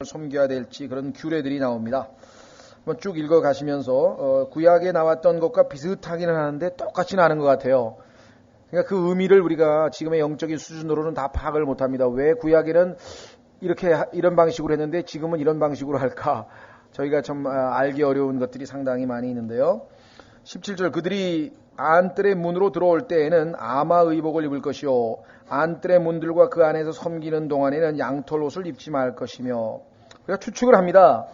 섬겨야 될지 그런 규례들이 나옵니다. 한번 쭉 읽어가시면서 구약에 나왔던 것과 비슷하기는 하는데 똑같지는 않은 것 같아요. 그러니까 그 의미를 우리가 지금의 영적인 수준으로는 다 파악을 못합니다. 왜 구약에는 이런 방식으로 했는데 지금은 이런 방식으로 할까? 저희가 좀 알기 어려운 것들이 상당히 많이 있는데요. 17절 그들이 안뜰의 문으로 들어올 때에는 아마 의복을 입을 것이요 안뜰의 문들과 그 안에서 섬기는 동안에는 양털 옷을 입지 말 것이며, 우리가 추측을 합니다.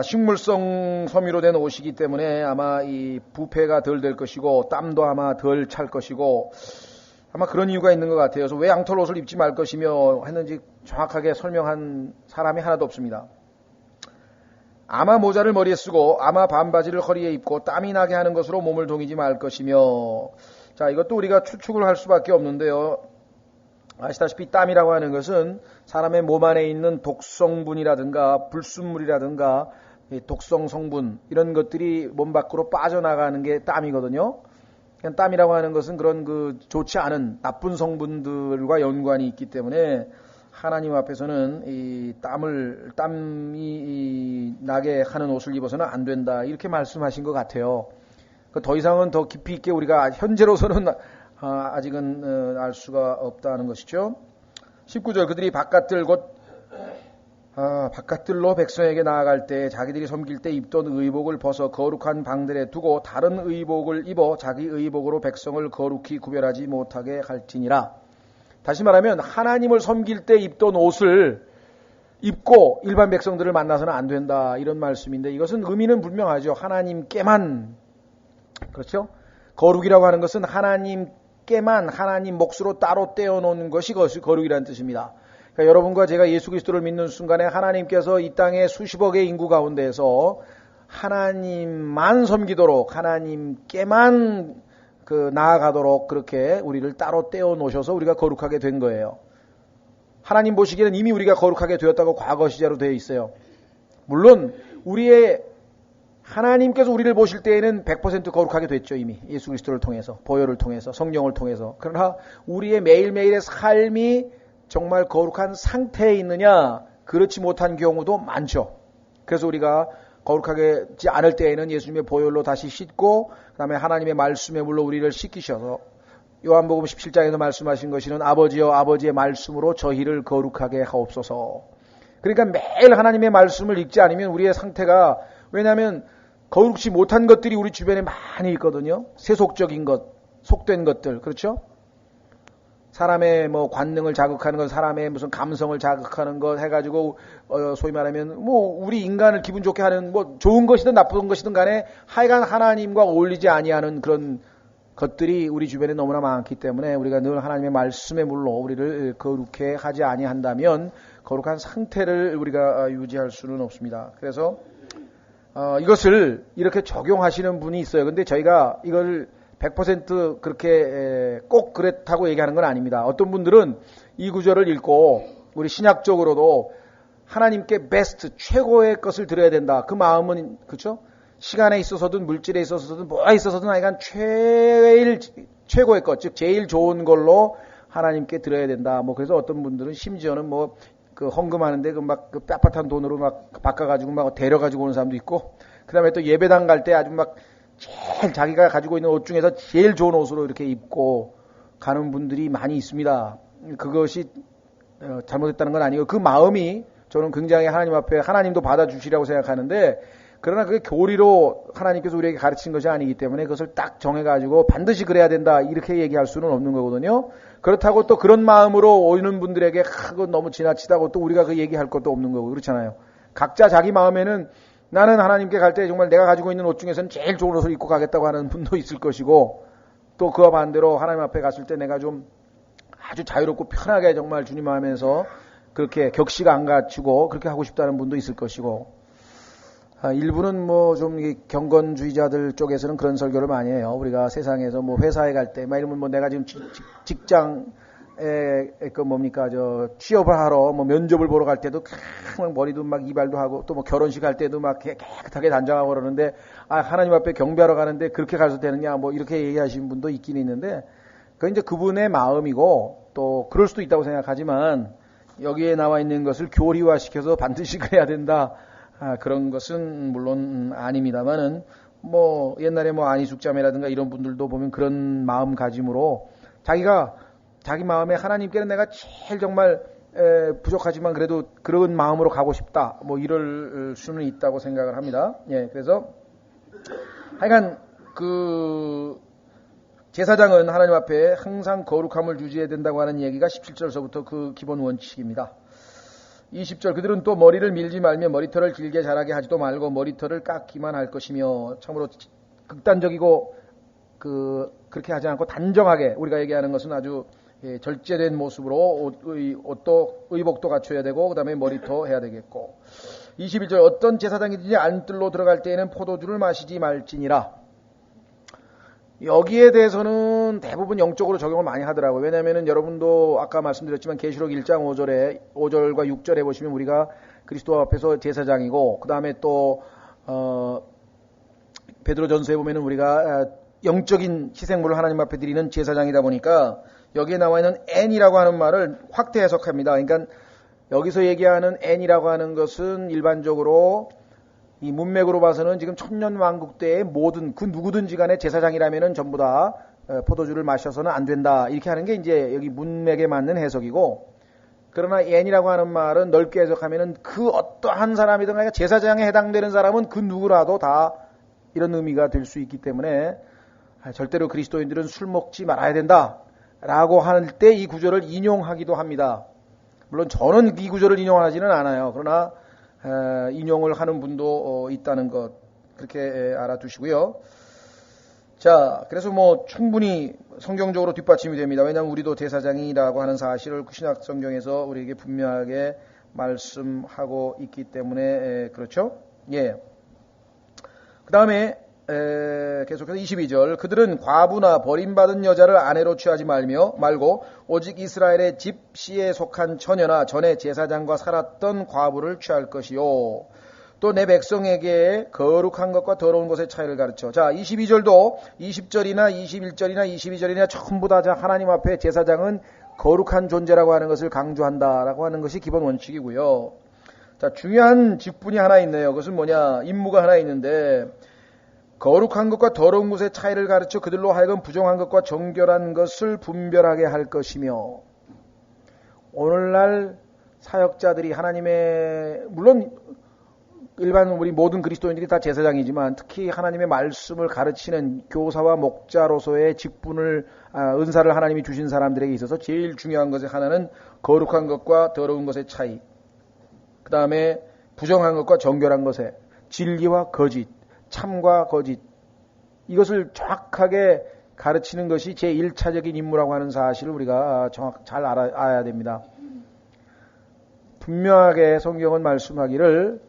식물성 섬유로 된 옷이기 때문에 아마 이 부패가 덜 될 것이고 땀도 아마 덜 찰 것이고 아마 그런 이유가 있는 것 같아요. 그래서 왜 양털 옷을 입지 말 것이며 했는지 정확하게 설명한 사람이 하나도 없습니다. 아마 모자를 머리에 쓰고 아마 반바지를 허리에 입고 땀이 나게 하는 것으로 몸을 동이지 말 것이며, 자, 이것도 우리가 추측을 할 수밖에 없는데요. 아시다시피 땀이라고 하는 것은 사람의 몸 안에 있는 독성분이라든가 불순물이라든가 독성 성분 이런 것들이 몸 밖으로 빠져나가는 게 땀이거든요. 땀이라고 하는 것은 그런 좋지 않은 나쁜 성분들과 연관이 있기 때문에 하나님 앞에서는 이 땀이 나게 하는 옷을 입어서는 안 된다, 이렇게 말씀하신 것 같아요. 더 이상은 더 깊이 있게 우리가 현재로서는 아직은 알 수가 없다는 것이죠. 19절 그들이 바깥들로 백성에게 나아갈 때 자기들이 섬길 때 입던 의복을 벗어 거룩한 방들에 두고 다른 의복을 입어 자기 의복으로 백성을 거룩히 구별하지 못하게 할지니라. 다시 말하면 하나님을 섬길 때 입던 옷을 입고 일반 백성들을 만나서는 안 된다, 이런 말씀인데 이것은 의미는 분명하죠. 하나님께만, 그렇죠? 거룩이라고 하는 것은 하나님께만 하나님 몫으로 따로 떼어놓는 것이 거룩이라는 뜻입니다. 그러니까 여러분과 제가 예수 그리스도를 믿는 순간에 하나님께서 이 땅의 수십억의 인구 가운데에서 하나님만 섬기도록 하나님께만 나아가도록 그렇게 우리를 따로 떼어놓으셔서 우리가 거룩하게 된 거예요. 하나님 보시기에는 이미 우리가 거룩하게 되었다고 과거 시제로 되어 있어요. 물론 하나님께서 우리를 보실 때에는 100% 거룩하게 됐죠. 이미 예수 그리스도를 통해서, 보혈을 통해서, 성령을 통해서. 그러나 우리의 매일매일의 삶이 정말 거룩한 상태에 있느냐, 그렇지 못한 경우도 많죠. 그래서 우리가 거룩하지 않을 때에는 예수님의 보혈로 다시 씻고 그 다음에 하나님의 말씀에 물로 우리를 씻기셔서 요한복음 17장에서 말씀하신 것이는 아버지여 아버지의 말씀으로 저희를 거룩하게 하옵소서. 그러니까 매일 하나님의 말씀을 읽지 않으면 우리의 상태가, 왜냐하면 거룩지 못한 것들이 우리 주변에 많이 있거든요. 세속적인 것, 속된 것들, 그렇죠? 사람의 관능을 자극하는 것, 사람의 무슨 감성을 자극하는 것 해가지고 소위 말하면 우리 인간을 기분 좋게 하는 좋은 것이든 나쁜 것이든 간에 하여간 하나님과 어울리지 아니하는 그런 것들이 우리 주변에 너무나 많기 때문에 우리가 늘 하나님의 말씀의 물로 우리를 거룩해 하지 아니한다면 거룩한 상태를 우리가 유지할 수는 없습니다. 그래서 이것을 이렇게 적용하시는 분이 있어요. 근데 저희가 이걸 100% 그렇게 꼭 그렇다고 얘기하는 건 아닙니다. 어떤 분들은 이 구절을 읽고 우리 신약적으로도 하나님께 베스트, 최고의 것을 드려야 된다. 그 마음은, 그렇죠? 시간에 있어서든 물질에 있어서든 뭐에 있어서든 하여간 최고의 것, 즉 제일 좋은 걸로 하나님께 드려야 된다. 그래서 어떤 분들은 심지어는 헌금하는데 빳빳한 돈으로 바꿔가지고 데려가지고 오는 사람도 있고, 그 다음에 또 예배당 갈 때 아주 제일 자기가 가지고 있는 옷 중에서 제일 좋은 옷으로 이렇게 입고 가는 분들이 많이 있습니다. 그것이 잘못했다는 건 아니고 그 마음이 저는 굉장히 하나님 앞에 하나님도 받아주시라고 생각하는데, 그러나 그게 교리로 하나님께서 우리에게 가르친 것이 아니기 때문에 그것을 딱 정해가지고 반드시 그래야 된다 이렇게 얘기할 수는 없는 거거든요. 그렇다고 또 그런 마음으로 오는 분들에게 그건 너무 지나치다고 또 우리가 그 얘기할 것도 없는 거고, 그렇잖아요. 각자 자기 마음에는 나는 하나님께 갈 때 정말 내가 가지고 있는 옷 중에서는 제일 좋은 옷을 입고 가겠다고 하는 분도 있을 것이고, 또 그와 반대로 하나님 앞에 갔을 때 내가 좀 아주 자유롭고 편하게 정말 주님 하면서 그렇게 격식 안 갖추고 그렇게 하고 싶다는 분도 있을 것이고, 일부는 좀 경건주의자들 쪽에서는 그런 설교를 많이 해요. 우리가 세상에서 회사에 갈 때 이러면 내가 지금 직장에 취업을 하러 면접을 보러 갈 때도 머리도 이발도 하고 또 결혼식 할 때도 깨끗하게 단장하고 그러는데, 하나님 앞에 경배하러 가는데 그렇게 가서 되느냐 이렇게 얘기하시는 분도 있긴 있는데, 그건 이제 그분의 마음이고 또 그럴 수도 있다고 생각하지만, 여기에 나와 있는 것을 교리화시켜서 반드시 그래야 된다. 그런 것은 물론 아닙니다만은 뭐 옛날에 뭐 안희숙 자매라든가 이런 분들도 보면 그런 마음가짐으로 자기 마음에 하나님께는 내가 제일 정말 부족하지만 그래도 그런 마음으로 가고 싶다. 뭐 이럴 수는 있다고 생각을 합니다. 예, 그래서 하여간 제사장은 하나님 앞에 항상 거룩함을 유지해야 된다고 하는 얘기가 17절서부터 그 기본 원칙입니다. 20절 그들은 또 머리를 밀지 말며 머리털을 길게 자라게 하지도 말고 머리털을 깎기만 할 것이며 참으로 극단적이고 그렇게 하지 않고 단정하게 우리가 얘기하는 것은 아주 절제된 모습으로 의복도 갖춰야 되고 그 다음에 머리도 해야 되겠고 21절 어떤 제사장이든지 안뜰로 들어갈 때에는 포도주를 마시지 말지니라. 여기에 대해서는 대부분 영적으로 적용을 많이 하더라고요. 왜냐하면 여러분도 아까 말씀드렸지만 계시록 1장 5절과 6절에 보시면 우리가 그리스도 앞에서 제사장이고 그 다음에 또 베드로전서에 보면은 우리가 영적인 희생물을 하나님 앞에 드리는 제사장이다 보니까 여기에 나와 있는 N이라고 하는 말을 확대 해석합니다. 그러니까 여기서 얘기하는 N이라고 하는 것은 일반적으로 이 문맥으로 봐서는 지금 천년왕국 때의 모든 그 누구든지 간에 제사장이라면은 전부 다 포도주를 마셔서는 안 된다. 이렇게 하는 게 이제 여기 문맥에 맞는 해석이고 그러나 N이라고 하는 말은 넓게 해석하면은 그 어떠한 사람이든 간에 제사장에 해당되는 사람은 그 누구라도 다 이런 의미가 될 수 있기 때문에 절대로 그리스도인들은 술 먹지 말아야 된다. 라고 할 때 이 구절을 인용하기도 합니다. 물론 저는 이 구절을 인용하지는 않아요. 그러나 인용을 하는 분도 있다는 것 그렇게 알아두시고요. 자, 그래서 뭐 충분히 성경적으로 뒷받침이 됩니다. 왜냐하면 우리도 제사장이라고 하는 사실을 신약 성경에서 우리에게 분명하게 말씀하고 있기 때문에 그렇죠? 예. 그 다음에 계속해서 22절 그들은 과부나 버림받은 여자를 아내로 취하지 말고 오직 이스라엘의 집시에 속한 처녀나 전에 제사장과 살았던 과부를 취할 것이요 또 내 백성에게 거룩한 것과 더러운 것의 차이를 가르쳐. 자, 22절도 20절이나 21절이나 22절이나 전부 다 하나님 앞에 제사장은 거룩한 존재라고 하는 것을 강조한다라고 하는 것이 기본 원칙이고요. 자, 중요한 직분이 하나 있네요. 그것은 뭐냐? 임무가 하나 있는데 거룩한 것과 더러운 것의 차이를 가르쳐 그들로 하여금 부정한 것과 정결한 것을 분별하게 할 것이며 오늘날 사역자들이 하나님의 물론 일반 우리 모든 그리스도인들이 다 제사장이지만 특히 하나님의 말씀을 가르치는 교사와 목자로서의 직분을 은사를 하나님이 주신 사람들에게 있어서 제일 중요한 것의 하나는 거룩한 것과 더러운 것의 차이 그 다음에 부정한 것과 정결한 것의 진리와 거짓 참과 거짓 이것을 정확하게 가르치는 것이 제1차적인 임무라고 하는 사실을 우리가 잘 알아야 됩니다. 분명하게 성경은 말씀하기를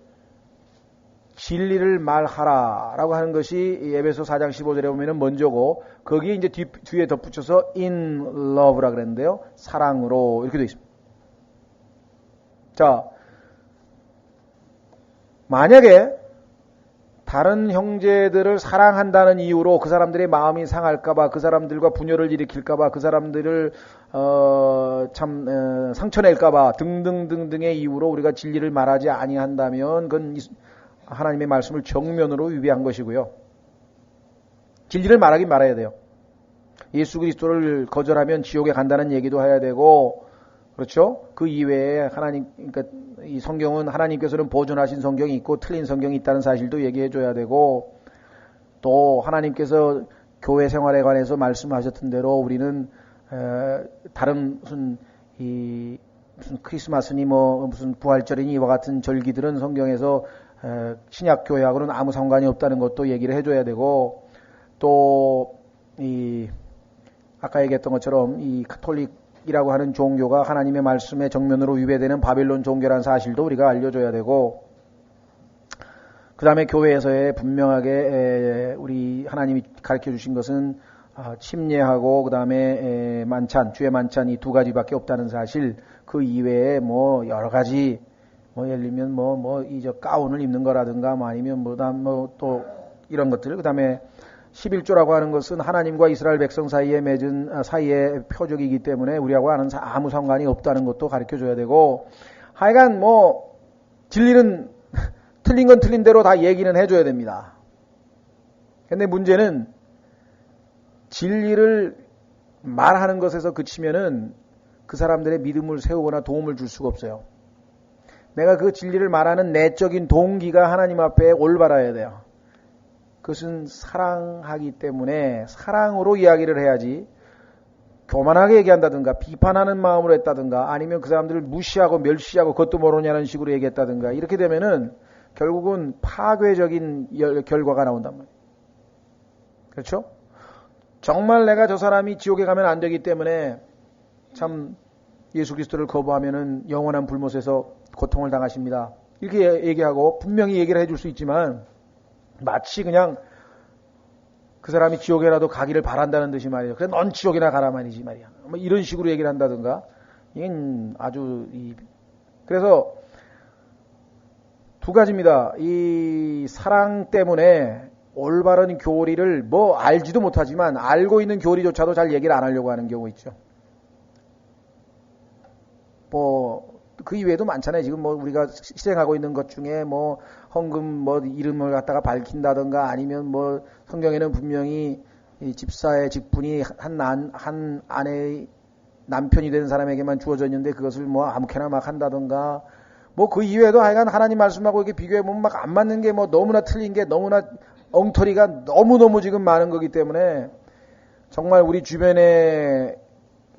진리를 말하라 라고 하는 것이 에베소 4장 15절에 보면 먼저고 거기에 이제 뒤에 덧붙여서 in love라 그랬는데요. 사랑으로 이렇게 되어 있습니다. 자, 만약에 다른 형제들을 사랑한다는 이유로 그 사람들의 마음이 상할까봐 그 사람들과 분열을 일으킬까봐 그 사람들을 상처낼까봐 등등등등의 이유로 우리가 진리를 말하지 아니한다면 그건 하나님의 말씀을 정면으로 위배한 것이고요. 진리를 말하긴 말아야 돼요. 예수 그리스도를 거절하면 지옥에 간다는 얘기도 해야 되고 그렇죠? 그 이외에 그러니까 이 성경은 하나님께서는 보존하신 성경이 있고 틀린 성경이 있다는 사실도 얘기해 줘야 되고 또 하나님께서 교회 생활에 관해서 말씀하셨던 대로 우리는 다른 무슨 크리스마스니 무슨 부활절이니 이와 같은 절기들은 성경에서 신약 교회하고는 아무 상관이 없다는 것도 얘기를 해줘야 되고 또 아까 얘기했던 것처럼 이 카톨릭이라고 하는 종교가 하나님의 말씀에 정면으로 위배되는 바벨론 종교라는 사실도 우리가 알려줘야 되고 그 다음에 교회에서의 분명하게 우리 하나님이 가르쳐 주신 것은 침례하고 그 다음에 만찬, 주의 만찬 이 두 가지밖에 없다는 사실 그 이외에 여러 가지 예를 들면 가운을 입는 거라든가 아니면 또 이런 것들 그 다음에 11조라고 하는 것은 하나님과 이스라엘 백성 사이에 맺은 사이의 표적이기 때문에 우리하고 하는 아무 상관이 없다는 것도 가르쳐줘야 되고, 하여간 뭐 진리는 틀린 건 틀린 대로 다 얘기는 해줘야 됩니다. 근데 문제는 진리를 말하는 것에서 그치면은 그 사람들의 믿음을 세우거나 도움을 줄 수가 없어요. 내가 그 진리를 말하는 내적인 동기가 하나님 앞에 올바라야 돼요. 그것은 사랑하기 때문에 사랑으로 이야기를 해야지, 교만하게 얘기한다든가 비판하는 마음으로 했다든가 아니면 그 사람들을 무시하고 멸시하고 그것도 모르냐는 식으로 얘기했다든가 이렇게 되면은 결국은 파괴적인 결과가 나온단 말이에요. 그렇죠? 정말 내가 저 사람이 지옥에 가면 안 되기 때문에 참 예수 그리스도를 거부하면은 영원한 불못에서 고통을 당하십니다. 이렇게 얘기하고 분명히 얘기를 해줄 수 있지만 마치 그냥 그 사람이 지옥에라도 가기를 바란다는 듯이 말이에요. 그래 넌 지옥이나 가라 말이지 말이야. 뭐 이런 식으로 얘기를 한다든가 이건 아주 그래서 두 가지입니다. 이 사랑 때문에 올바른 교리를 뭐 알지도 못하지만 알고 있는 교리조차도 잘 얘기를 안 하려고 하는 경우 있죠. 뭐 그 이외에도 많잖아요. 지금 뭐 우리가 실행하고 있는 것 중에 뭐 헌금 뭐 이름을 갖다가 밝힌다든가 아니면 뭐 성경에는 분명히 이 집사의 직분이 한 아내의 남편이 되는 사람에게만 주어져 있는데 그것을 뭐 아무렇게나 막 한다든가 뭐 그 이외에도 하여간 하나님 말씀하고 이렇게 비교해보면 막 안 맞는 게 뭐 너무나 틀린 게 너무나 엉터리가 너무너무 지금 많은 거기 때문에 정말 우리 주변에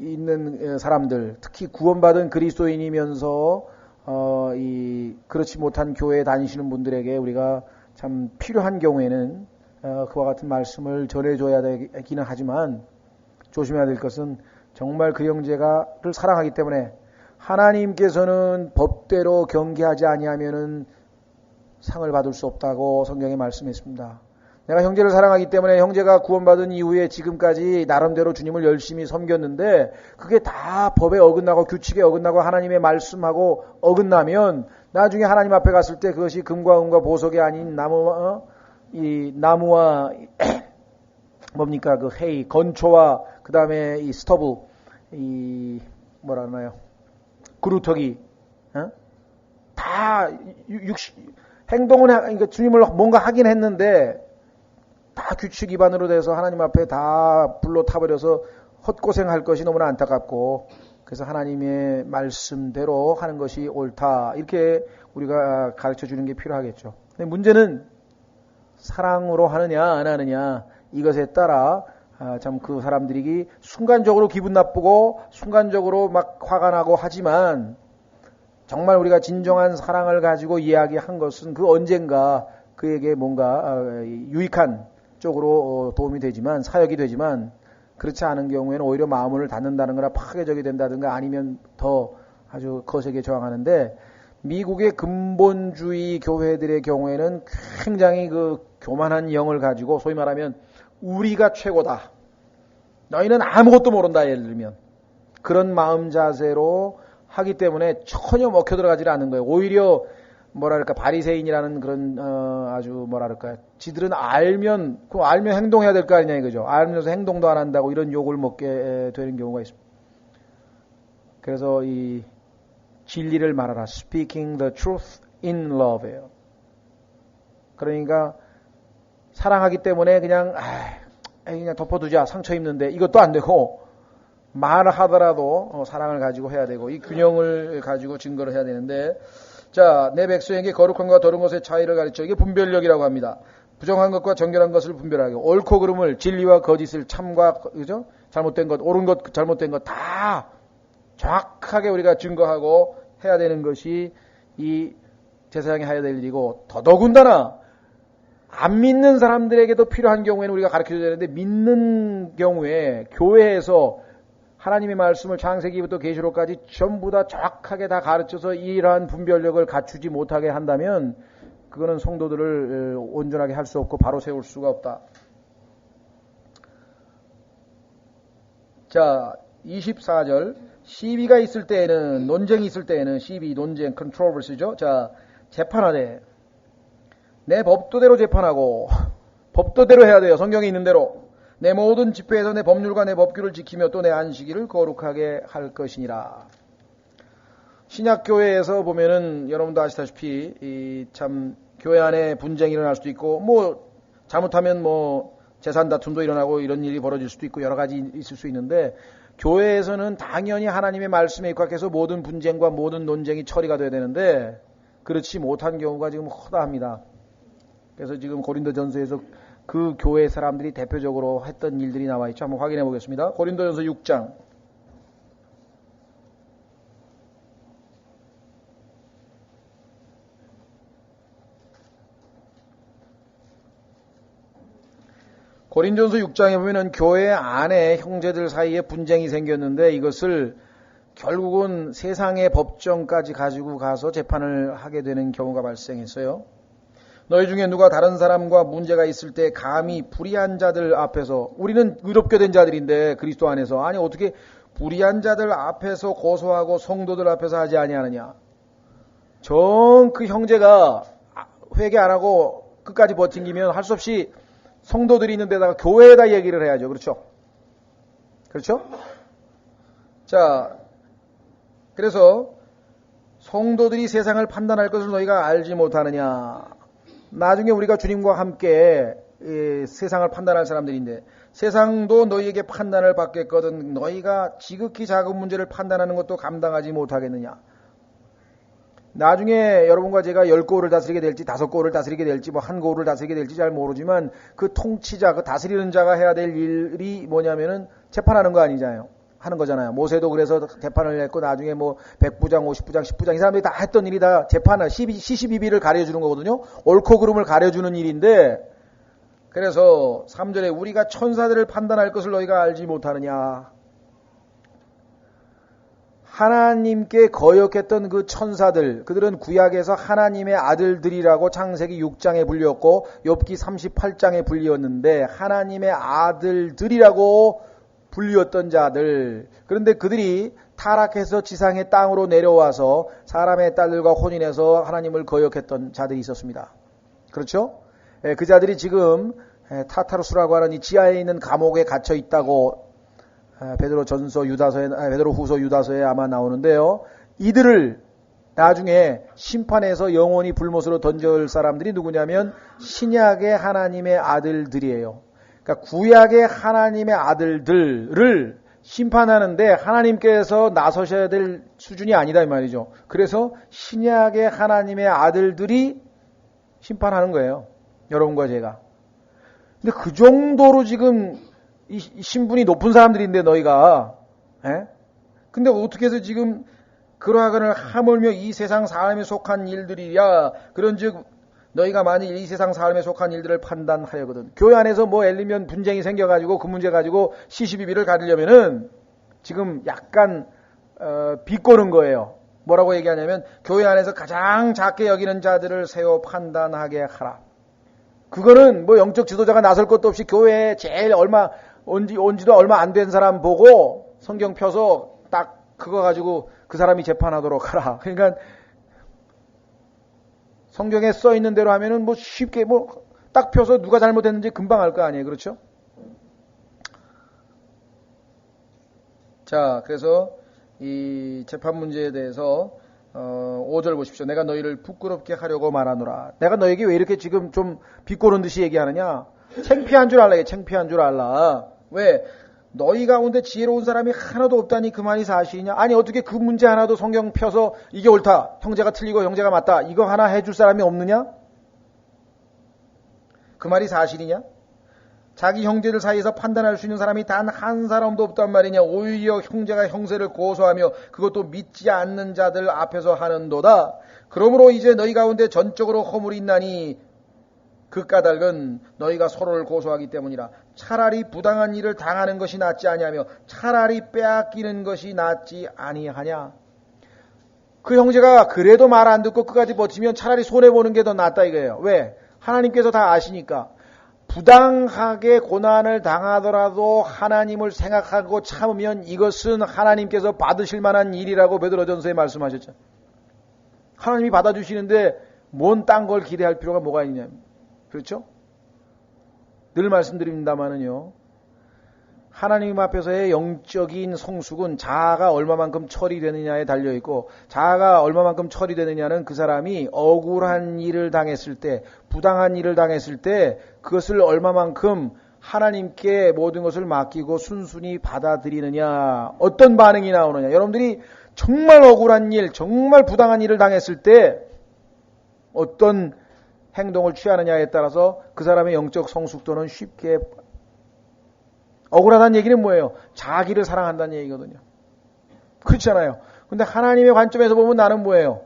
있는 사람들, 특히 구원받은 그리스도인이면서 그렇지 못한 교회에 다니시는 분들에게 우리가 참 필요한 경우에는 그와 같은 말씀을 전해줘야 되기는 하지만 조심해야 될 것은 정말 그 형제가를 사랑하기 때문에 하나님께서는 법대로 경계하지 아니하면은 상을 받을 수 없다고 성경에 말씀했습니다. 내가 형제를 사랑하기 때문에 형제가 구원받은 이후에 지금까지 나름대로 주님을 열심히 섬겼는데 그게 다 법에 어긋나고 규칙에 어긋나고 하나님의 말씀하고 어긋나면 나중에 하나님 앞에 갔을 때 그것이 금과 은과 보석이 아닌 나무와 뭡니까 그 헤이 건초와 그 다음에 이 스토브 뭐라 하나요 그루터기 다 행동은 그러니까 주님을 뭔가 하긴 했는데 다 규칙 위반으로 돼서 하나님 앞에 다 불로 타버려서 헛고생할 것이 너무나 안타깝고 그래서 하나님의 말씀대로 하는 것이 옳다 이렇게 우리가 가르쳐 주는 게 필요하겠죠. 근데 문제는 사랑으로 하느냐 안 하느냐 이것에 따라 참 그 사람들이 순간적으로 기분 나쁘고 순간적으로 막 화가 나고 하지만 정말 우리가 진정한 사랑을 가지고 이야기한 것은 그 언젠가 그에게 뭔가 유익한 쪽으로 도움이 되지만 사역이 되지만 그렇지 않은 경우에는 오히려 마음을 닫는다는 거나 파괴적이 된다든가 아니면 더 아주 거세게 저항하는데 미국의 근본주의 교회들의 경우에는 굉장히 그 교만한 영을 가지고 소위 말하면 우리가 최고다. 너희는 아무것도 모른다 예를 들면 그런 마음 자세로 하기 때문에 전혀 먹혀 들어가지 않는 거예요. 오히려 뭐랄까 바리새인이라는 그런 아주 뭐랄까 지들은 알면 행동해야 될 거 아니냐 이거죠. 알면서 행동도 안 한다고 이런 욕을 먹게 되는 경우가 있습니다. 그래서 이 진리를 말하라. Speaking the truth in love예요. 그러니까 사랑하기 때문에 그냥 덮어두자 상처 입는데 이것도 안 되고 말을 하더라도 사랑을 가지고 해야 되고 이 균형을 가지고 증거를 해야 되는데 자, 내 백성에게 거룩한 것과 더러운 것의 차이를 가르쳐 이게 분별력이라고 합니다. 부정한 것과 정결한 것을 분별하게 옳고 그름을 진리와 거짓을 참과 그죠? 잘못된 것, 옳은 것, 잘못된 것 다 정확하게 우리가 증거하고 해야 되는 것이 이 제사장이 해야 될 일이고 더더군다나 안 믿는 사람들에게도 필요한 경우에는 우리가 가르쳐줘야 되는데 믿는 경우에 교회에서 하나님의 말씀을 창세기부터 계시록까지 전부 다 정확하게 다 가르쳐서 이러한 분별력을 갖추지 못하게 한다면 그거는 성도들을 온전하게 할 수 없고 바로 세울 수가 없다. 자, 24절 시비가 있을 때에는 논쟁이 있을 때에는 시비, 논쟁, controversy죠. 자, 재판하되 내 법도대로 재판하고 법도대로 해야 돼요. 성경에 있는 대로. 내 모든 집회에서 내 법률과 내 법규를 지키며 또 내 안식일을 거룩하게 할 것이니라. 신약교회에서 보면은 여러분도 아시다시피 참 교회 안에 분쟁이 일어날 수도 있고 뭐 잘못하면 뭐 재산 다툼도 일어나고 이런 일이 벌어질 수도 있고 여러 가지 있을 수 있는데 교회에서는 당연히 하나님의 말씀에 입각해서 모든 분쟁과 모든 논쟁이 처리가 돼야 되는데 그렇지 못한 경우가 지금 허다합니다. 그래서 지금 고린도전서에서 그 교회 사람들이 대표적으로 했던 일들이 나와 있죠. 한번 확인해 보겠습니다. 고린도전서 6장. 고린도전서 6장에 보면은 교회 안에 형제들 사이에 분쟁이 생겼는데 이것을 결국은 세상의 법정까지 가지고 가서 재판을 하게 되는 경우가 발생했어요. 너희 중에 누가 다른 사람과 문제가 있을 때 감히 불의한 자들 앞에서, 우리는 의롭게 된 자들인데 그리스도 안에서, 아니 어떻게 불의한 자들 앞에서 고소하고 성도들 앞에서 하지 아니하느냐. 정 그 형제가 회개 안 하고 끝까지 버팅기면 할 수 없이 성도들이 있는 데다가 교회에다 얘기를 해야죠. 그렇죠? 그렇죠? 자, 그래서 성도들이 세상을 판단할 것을 너희가 알지 못하느냐. 나중에 우리가 주님과 함께 세상을 판단할 사람들인데 세상도 너희에게 판단을 받겠거든 너희가 지극히 작은 문제를 판단하는 것도 감당하지 못하겠느냐. 나중에 여러분과 제가 10고을을 다스리게 될지 5고을을 다스리게 될지 뭐 1고을을 다스리게 될지 잘 모르지만 그 통치자, 그 다스리는 자가 해야 될 일이 뭐냐면은 재판하는 거 아니잖아요. 하는 거잖아요. 모세도 그래서 재판을 했고 나중에 뭐 100부장, 50부장, 10부장 이 사람들이 다 했던 일이 다 재판을 시시비비를 가려주는 거거든요. 옳고 그름을 가려주는 일인데 그래서 3절에 우리가 천사들을 판단할 것을 너희가 알지 못하느냐. 하나님께 거역했던 그 천사들, 그들은 구약에서 하나님의 아들들이라고 창세기 6장에 불렸고 욥기 38장에 불리었는데 하나님의 아들들이라고 불리었던 자들. 그런데 그들이 타락해서 지상의 땅으로 내려와서 사람의 딸들과 혼인해서 하나님을 거역했던 자들이 있었습니다. 그렇죠? 그 자들이 지금 타타루스라고 하는 이 지하에 있는 감옥에 갇혀 있다고 베드로 후서 유다서에 아마 나오는데요. 이들을 나중에 심판해서 영원히 불못으로 던질 사람들이 누구냐면 신약의 하나님의 아들들이에요. 그러니까 구약의 하나님의 아들들을 심판하는데 하나님께서 나서셔야 될 수준이 아니다 이 말이죠. 그래서 신약의 하나님의 아들들이 심판하는 거예요. 여러분과 제가. 근데 그 정도로 지금 이 신분이 높은 사람들인데 너희가 근데 어떻게 해서 지금 그러하거늘 하물며 이 세상 사람에 속한 일들이야. 그런즉 너희가 만일 이 세상 사람에 속한 일들을 판단하려거든. 교회 안에서 뭐 엘리면 분쟁이 생겨가지고 그 문제 가지고 시시비비를 가리려면은 지금 약간 비꼬는 거예요. 뭐라고 얘기하냐면 교회 안에서 가장 작게 여기는 자들을 세워 판단하게 하라. 그거는 뭐 영적 지도자가 나설 것도 없이 교회에 제일 온지도 얼마 안 된 사람 보고 성경 펴서 딱 그거 가지고 그 사람이 재판하도록 하라. 그러니까 성경에 써 있는 대로 하면은 뭐 쉽게 뭐 딱 펴서 누가 잘못했는지 금방 알 거 아니에요. 그렇죠? 자, 그래서 이 재판 문제에 대해서 5절 보십시오. 내가 너희를 부끄럽게 하려고 말하노라. 내가 너에게 왜 이렇게 지금 좀 비꼬는 듯이 얘기하느냐? 창피한 줄 알라. 창피한 줄 알라. 왜? 너희 가운데 지혜로운 사람이 하나도 없다니 그 말이 사실이냐? 아니 어떻게 그 문제 하나도 성경 펴서 이게 옳다. 형제가 틀리고 형제가 맞다. 이거 하나 해줄 사람이 없느냐? 그 말이 사실이냐? 자기 형제들 사이에서 판단할 수 있는 사람이 단 한 사람도 없단 말이냐? 오히려 형제가 형제를 고소하며 그것도 믿지 않는 자들 앞에서 하는도다. 그러므로 이제 너희 가운데 전적으로 허물이 있나니 그 까닭은 너희가 서로를 고소하기 때문이라. 차라리 부당한 일을 당하는 것이 낫지 아니하며 차라리 빼앗기는 것이 낫지 아니하냐. 그 형제가 그래도 말 안 듣고 끝까지 버티면 차라리 손해보는 게 더 낫다 이거예요. 왜? 하나님께서 다 아시니까. 부당하게 고난을 당하더라도 하나님을 생각하고 참으면 이것은 하나님께서 받으실 만한 일이라고 베드로전서에 말씀하셨죠. 하나님이 받아주시는데 뭔 딴 걸 기대할 필요가 뭐가 있냐. 그렇죠? 늘 말씀드립니다마는요. 하나님 앞에서의 영적인 성숙은 자아가 얼마만큼 처리되느냐에 달려있고 자아가 얼마만큼 처리되느냐는 그 사람이 억울한 일을 당했을 때 부당한 일을 당했을 때 그것을 얼마만큼 하나님께 모든 것을 맡기고 순순히 받아들이느냐 어떤 반응이 나오느냐 여러분들이 정말 억울한 일 정말 부당한 일을 당했을 때 어떤 행동을 취하느냐에 따라서 그 사람의 영적 성숙도는 쉽게 억울하다는 얘기는 뭐예요? 자기를 사랑한다는 얘기거든요. 그렇잖아요. 근데 하나님의 관점에서 보면 나는 뭐예요?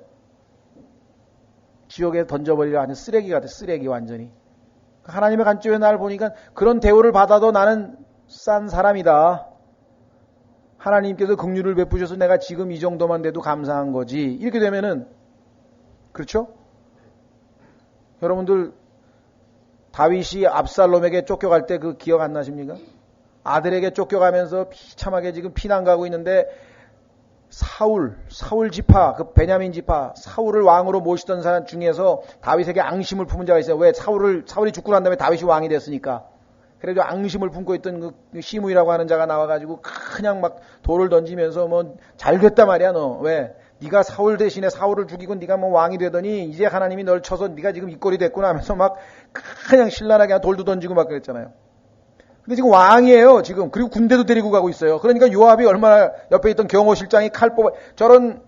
지옥에 던져버리려 하는 쓰레기 같아. 쓰레기 완전히. 하나님의 관점에서 나를 보니까 그런 대우를 받아도 나는 싼 사람이다. 하나님께서 긍휼을 베푸셔서 내가 지금 이 정도만 돼도 감사한 거지. 이렇게 되면은 그렇죠? 여러분들 다윗이 압살롬에게 쫓겨갈 때 그 기억 안 나십니까? 아들에게 쫓겨가면서 비참하게 지금 피난 가고 있는데 사울 지파, 그 베냐민 지파, 사울을 왕으로 모시던 사람 중에서 다윗에게 앙심을 품은 자가 있어요. 왜? 사울이 죽고 난 다음에 다윗이 왕이 됐으니까. 그래도 앙심을 품고 있던 그 시므이라고 하는 자가 나와가지고 그냥 막 돌을 던지면서 뭐 잘 됐다 말이야 너. 왜? 네가 사울 대신에 사울을 죽이고 네가 뭐 왕이 되더니 이제 하나님이 널 쳐서 네가 지금 이 꼴이 됐구나 하면서 막 그냥 신랄하게 돌도 던지고 막 그랬잖아요. 근데 지금 왕이에요, 지금. 그리고 군대도 데리고 가고 있어요. 그러니까 요압이 얼마나 옆에 있던 경호 실장이 칼 뽑아, 저런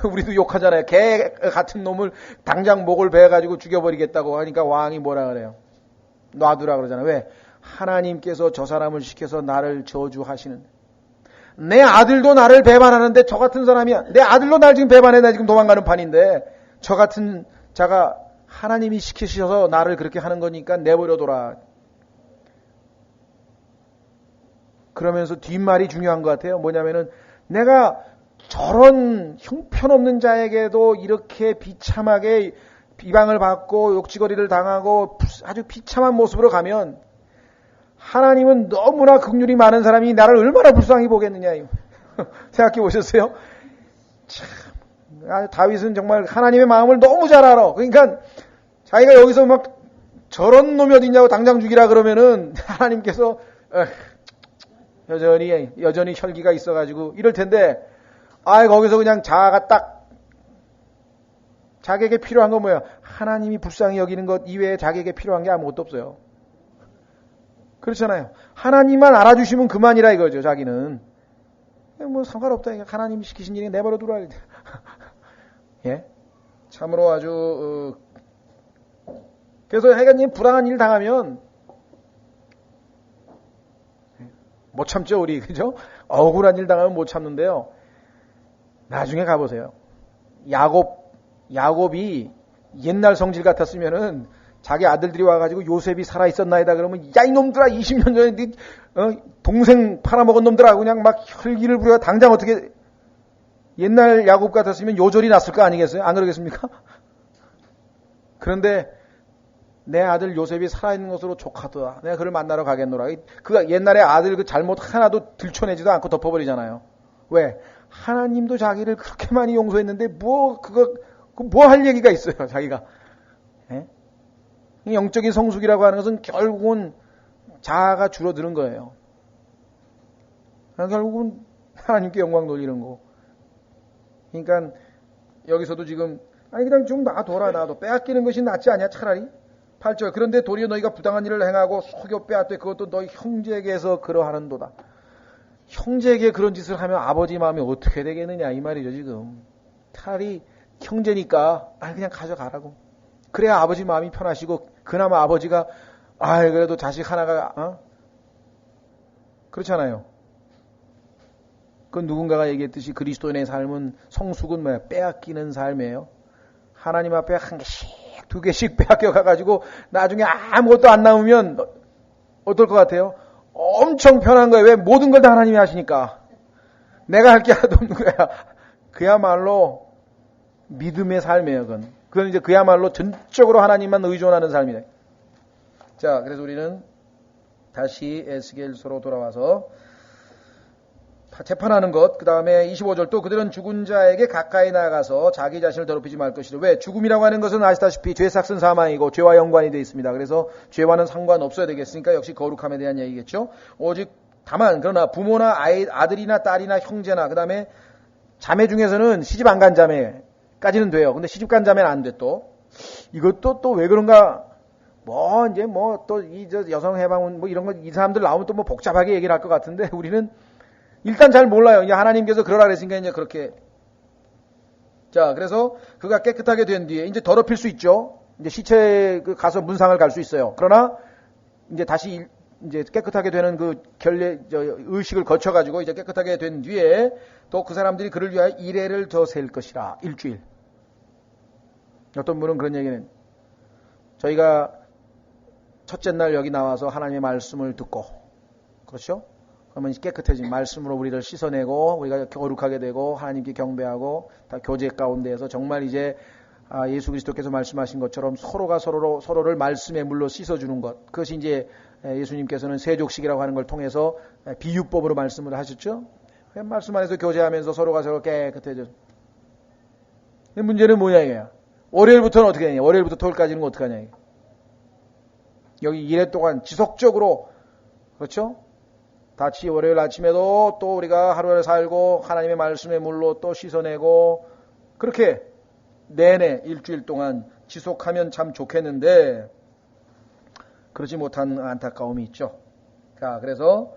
우리도 욕하잖아요. 개 같은 놈을 당장 목을 베어가지고 죽여버리겠다고 하니까 왕이 뭐라 그래요? 놔두라 그러잖아요. 왜? 하나님께서 저 사람을 시켜서 나를 저주하시는. 내 아들도 나를 배반하는데 저 같은 사람이야. 내 아들도 날 지금 배반해. 나 지금 도망가는 판인데 저 같은 자가 하나님이 시키셔서 나를 그렇게 하는 거니까 내버려둬라. 그러면서 뒷말이 중요한 것 같아요. 뭐냐면은 내가 저런 형편없는 자에게도 이렇게 비참하게 비방을 받고 욕지거리를 당하고 아주 비참한 모습으로 가면 하나님은 너무나 긍휼이 많은 사람이 나를 얼마나 불쌍히 보겠느냐. 생각해 보셨어요? 참, 다윗은 정말 하나님의 마음을 너무 잘 알아. 그러니까 자기가 여기서 막 저런 놈이 어딨냐고 당장 죽이라 그러면은 하나님께서 여전히 혈기가 있어가지고 이럴 텐데, 거기서 그냥 자아가 딱, 자기에게 필요한 건 뭐야? 하나님이 불쌍히 여기는 것 이외에 자기에게 필요한 게 아무것도 없어요. 그렇잖아요. 하나님만 알아주시면 그만이라 이거죠, 자기는. 뭐 상관없다. 하나님이 시키신 일이 내버려 두라. 예? 참으로 아주, 그래서 하여간 불안한 일 당하면, 못 참죠, 우리. 그죠? 억울한 일 당하면 못 참는데요. 나중에 가보세요. 야곱이 옛날 성질 같았으면은 자기 아들들이 와가지고 요셉이 살아있었나이다 그러면 야, 이놈들아, 20년 전에 네 동생 팔아먹은 놈들아, 그냥 막 혈기를 부려 당장 어떻게, 옛날 야곱 같았으면 요절이 났을 거 아니겠어요? 안 그러겠습니까? 그런데 내 아들 요셉이 살아있는 것으로 족하더라. 내가 그를 만나러 가겠노라. 그 옛날에 아들 그 잘못 하나도 들춰내지도 않고 덮어버리잖아요. 왜? 하나님도 자기를 그렇게 많이 용서했는데 뭐 할 얘기가 있어요, 자기가. 예? 영적인 성숙이라고 하는 것은 결국은 자아가 줄어드는 거예요. 결국은 하나님께 영광 돌리는 거. 그러니까 여기서도 지금 그냥 좀 놔둬라. 빼앗기는 것이 낫지 않냐, 차라리. 8절. 그런데 도리어 너희가 부당한 일을 행하고 속여 빼앗되 그것도 너희 형제에게서 그러하는도다. 형제에게 그런 짓을 하면 아버지 마음이 어떻게 되겠느냐 이 말이죠, 지금. 차라리 형제니까 그냥 가져가라고. 그래야 아버지 마음이 편하시고 그나마 아버지가 그래도 자식 하나가 그렇잖아요. 그 누군가가 얘기했듯이 그리스도인의 삶은, 성숙은 뭐야? 빼앗기는 삶이에요. 하나님 앞에 한 개씩, 두 개씩 빼앗겨 가가지고 나중에 아무것도 안 남으면 어떨 것 같아요? 엄청 편한 거예요. 왜? 모든 걸 다 하나님이 하시니까. 내가 할 게 하나도 없는 거야. 그야말로 믿음의 삶이에요, 그건. 그건 이제 그야말로 전적으로 하나님만 의존하는 삶이다. 자, 그래서 우리는 다시 에스겔서로 돌아와서 재판하는 것. 그 다음에 25절 또 그들은 죽은 자에게 가까이 나가서 자기 자신을 더럽히지 말 것이다. 왜? 죽음이라고 하는 것은 아시다시피 죄 삭은 사망이고 죄와 연관이 되어 있습니다. 그래서 죄와는 상관없어야 되겠으니까 역시 거룩함에 대한 얘기겠죠. 오직 다만 그러나 부모나 아들이나 딸이나 형제나 그 다음에 자매 중에서는 시집 안 간 자매까지는 돼요. 근데 시집 간 자매는 안 돼 또. 이것도 또 왜 그런가? 또 이 여성 해방운 뭐 이런 거 이 사람들 나오면 또 뭐 복잡하게 얘기를 할 것 같은데 우리는 일단 잘 몰라요. 이제 하나님께서 그러라 그랬으니까 이제 그렇게. 자, 그래서 그가 깨끗하게 된 뒤에 이제 더럽힐 수 있죠. 이제 시체 가서 문상을 갈 수 있어요. 그러나 이제 다시 이제 깨끗하게 되는 그 의식을 거쳐가지고 이제 깨끗하게 된 뒤에 또 그 사람들이 그를 위하여 이레를 더 셀 것이라. 일주일. 어떤 분은 그런 얘기는 저희가 첫째 날 여기 나와서 하나님의 말씀을 듣고 그렇죠? 그러면 깨끗해진 말씀으로 우리를 씻어내고 우리가 거룩하게 되고 하나님께 경배하고 다 교제 가운데에서 정말 이제 예수 그리스도께서 말씀하신 것처럼 서로가 서로를 말씀의 물로 씻어주는 것. 그것이 이제 예수님께서는 세족식이라고 하는 걸 통해서 비유법으로 말씀을 하셨죠. 말씀 안에서 교제하면서 서로가 서로 깨끗해져. 문제는 뭐냐 이거야. 월요일부터는 어떻게 하냐. 월요일부터 토요일까지는 어떻게 하냐. 여기 1회 동안 지속적으로 그렇죠? 다시 월요일 아침에도 또 우리가 하루를 살고 하나님의 말씀의 물로 또 씻어내고 그렇게 내내 일주일 동안 지속하면 참 좋겠는데 그러지 못한 안타까움이 있죠. 자, 그래서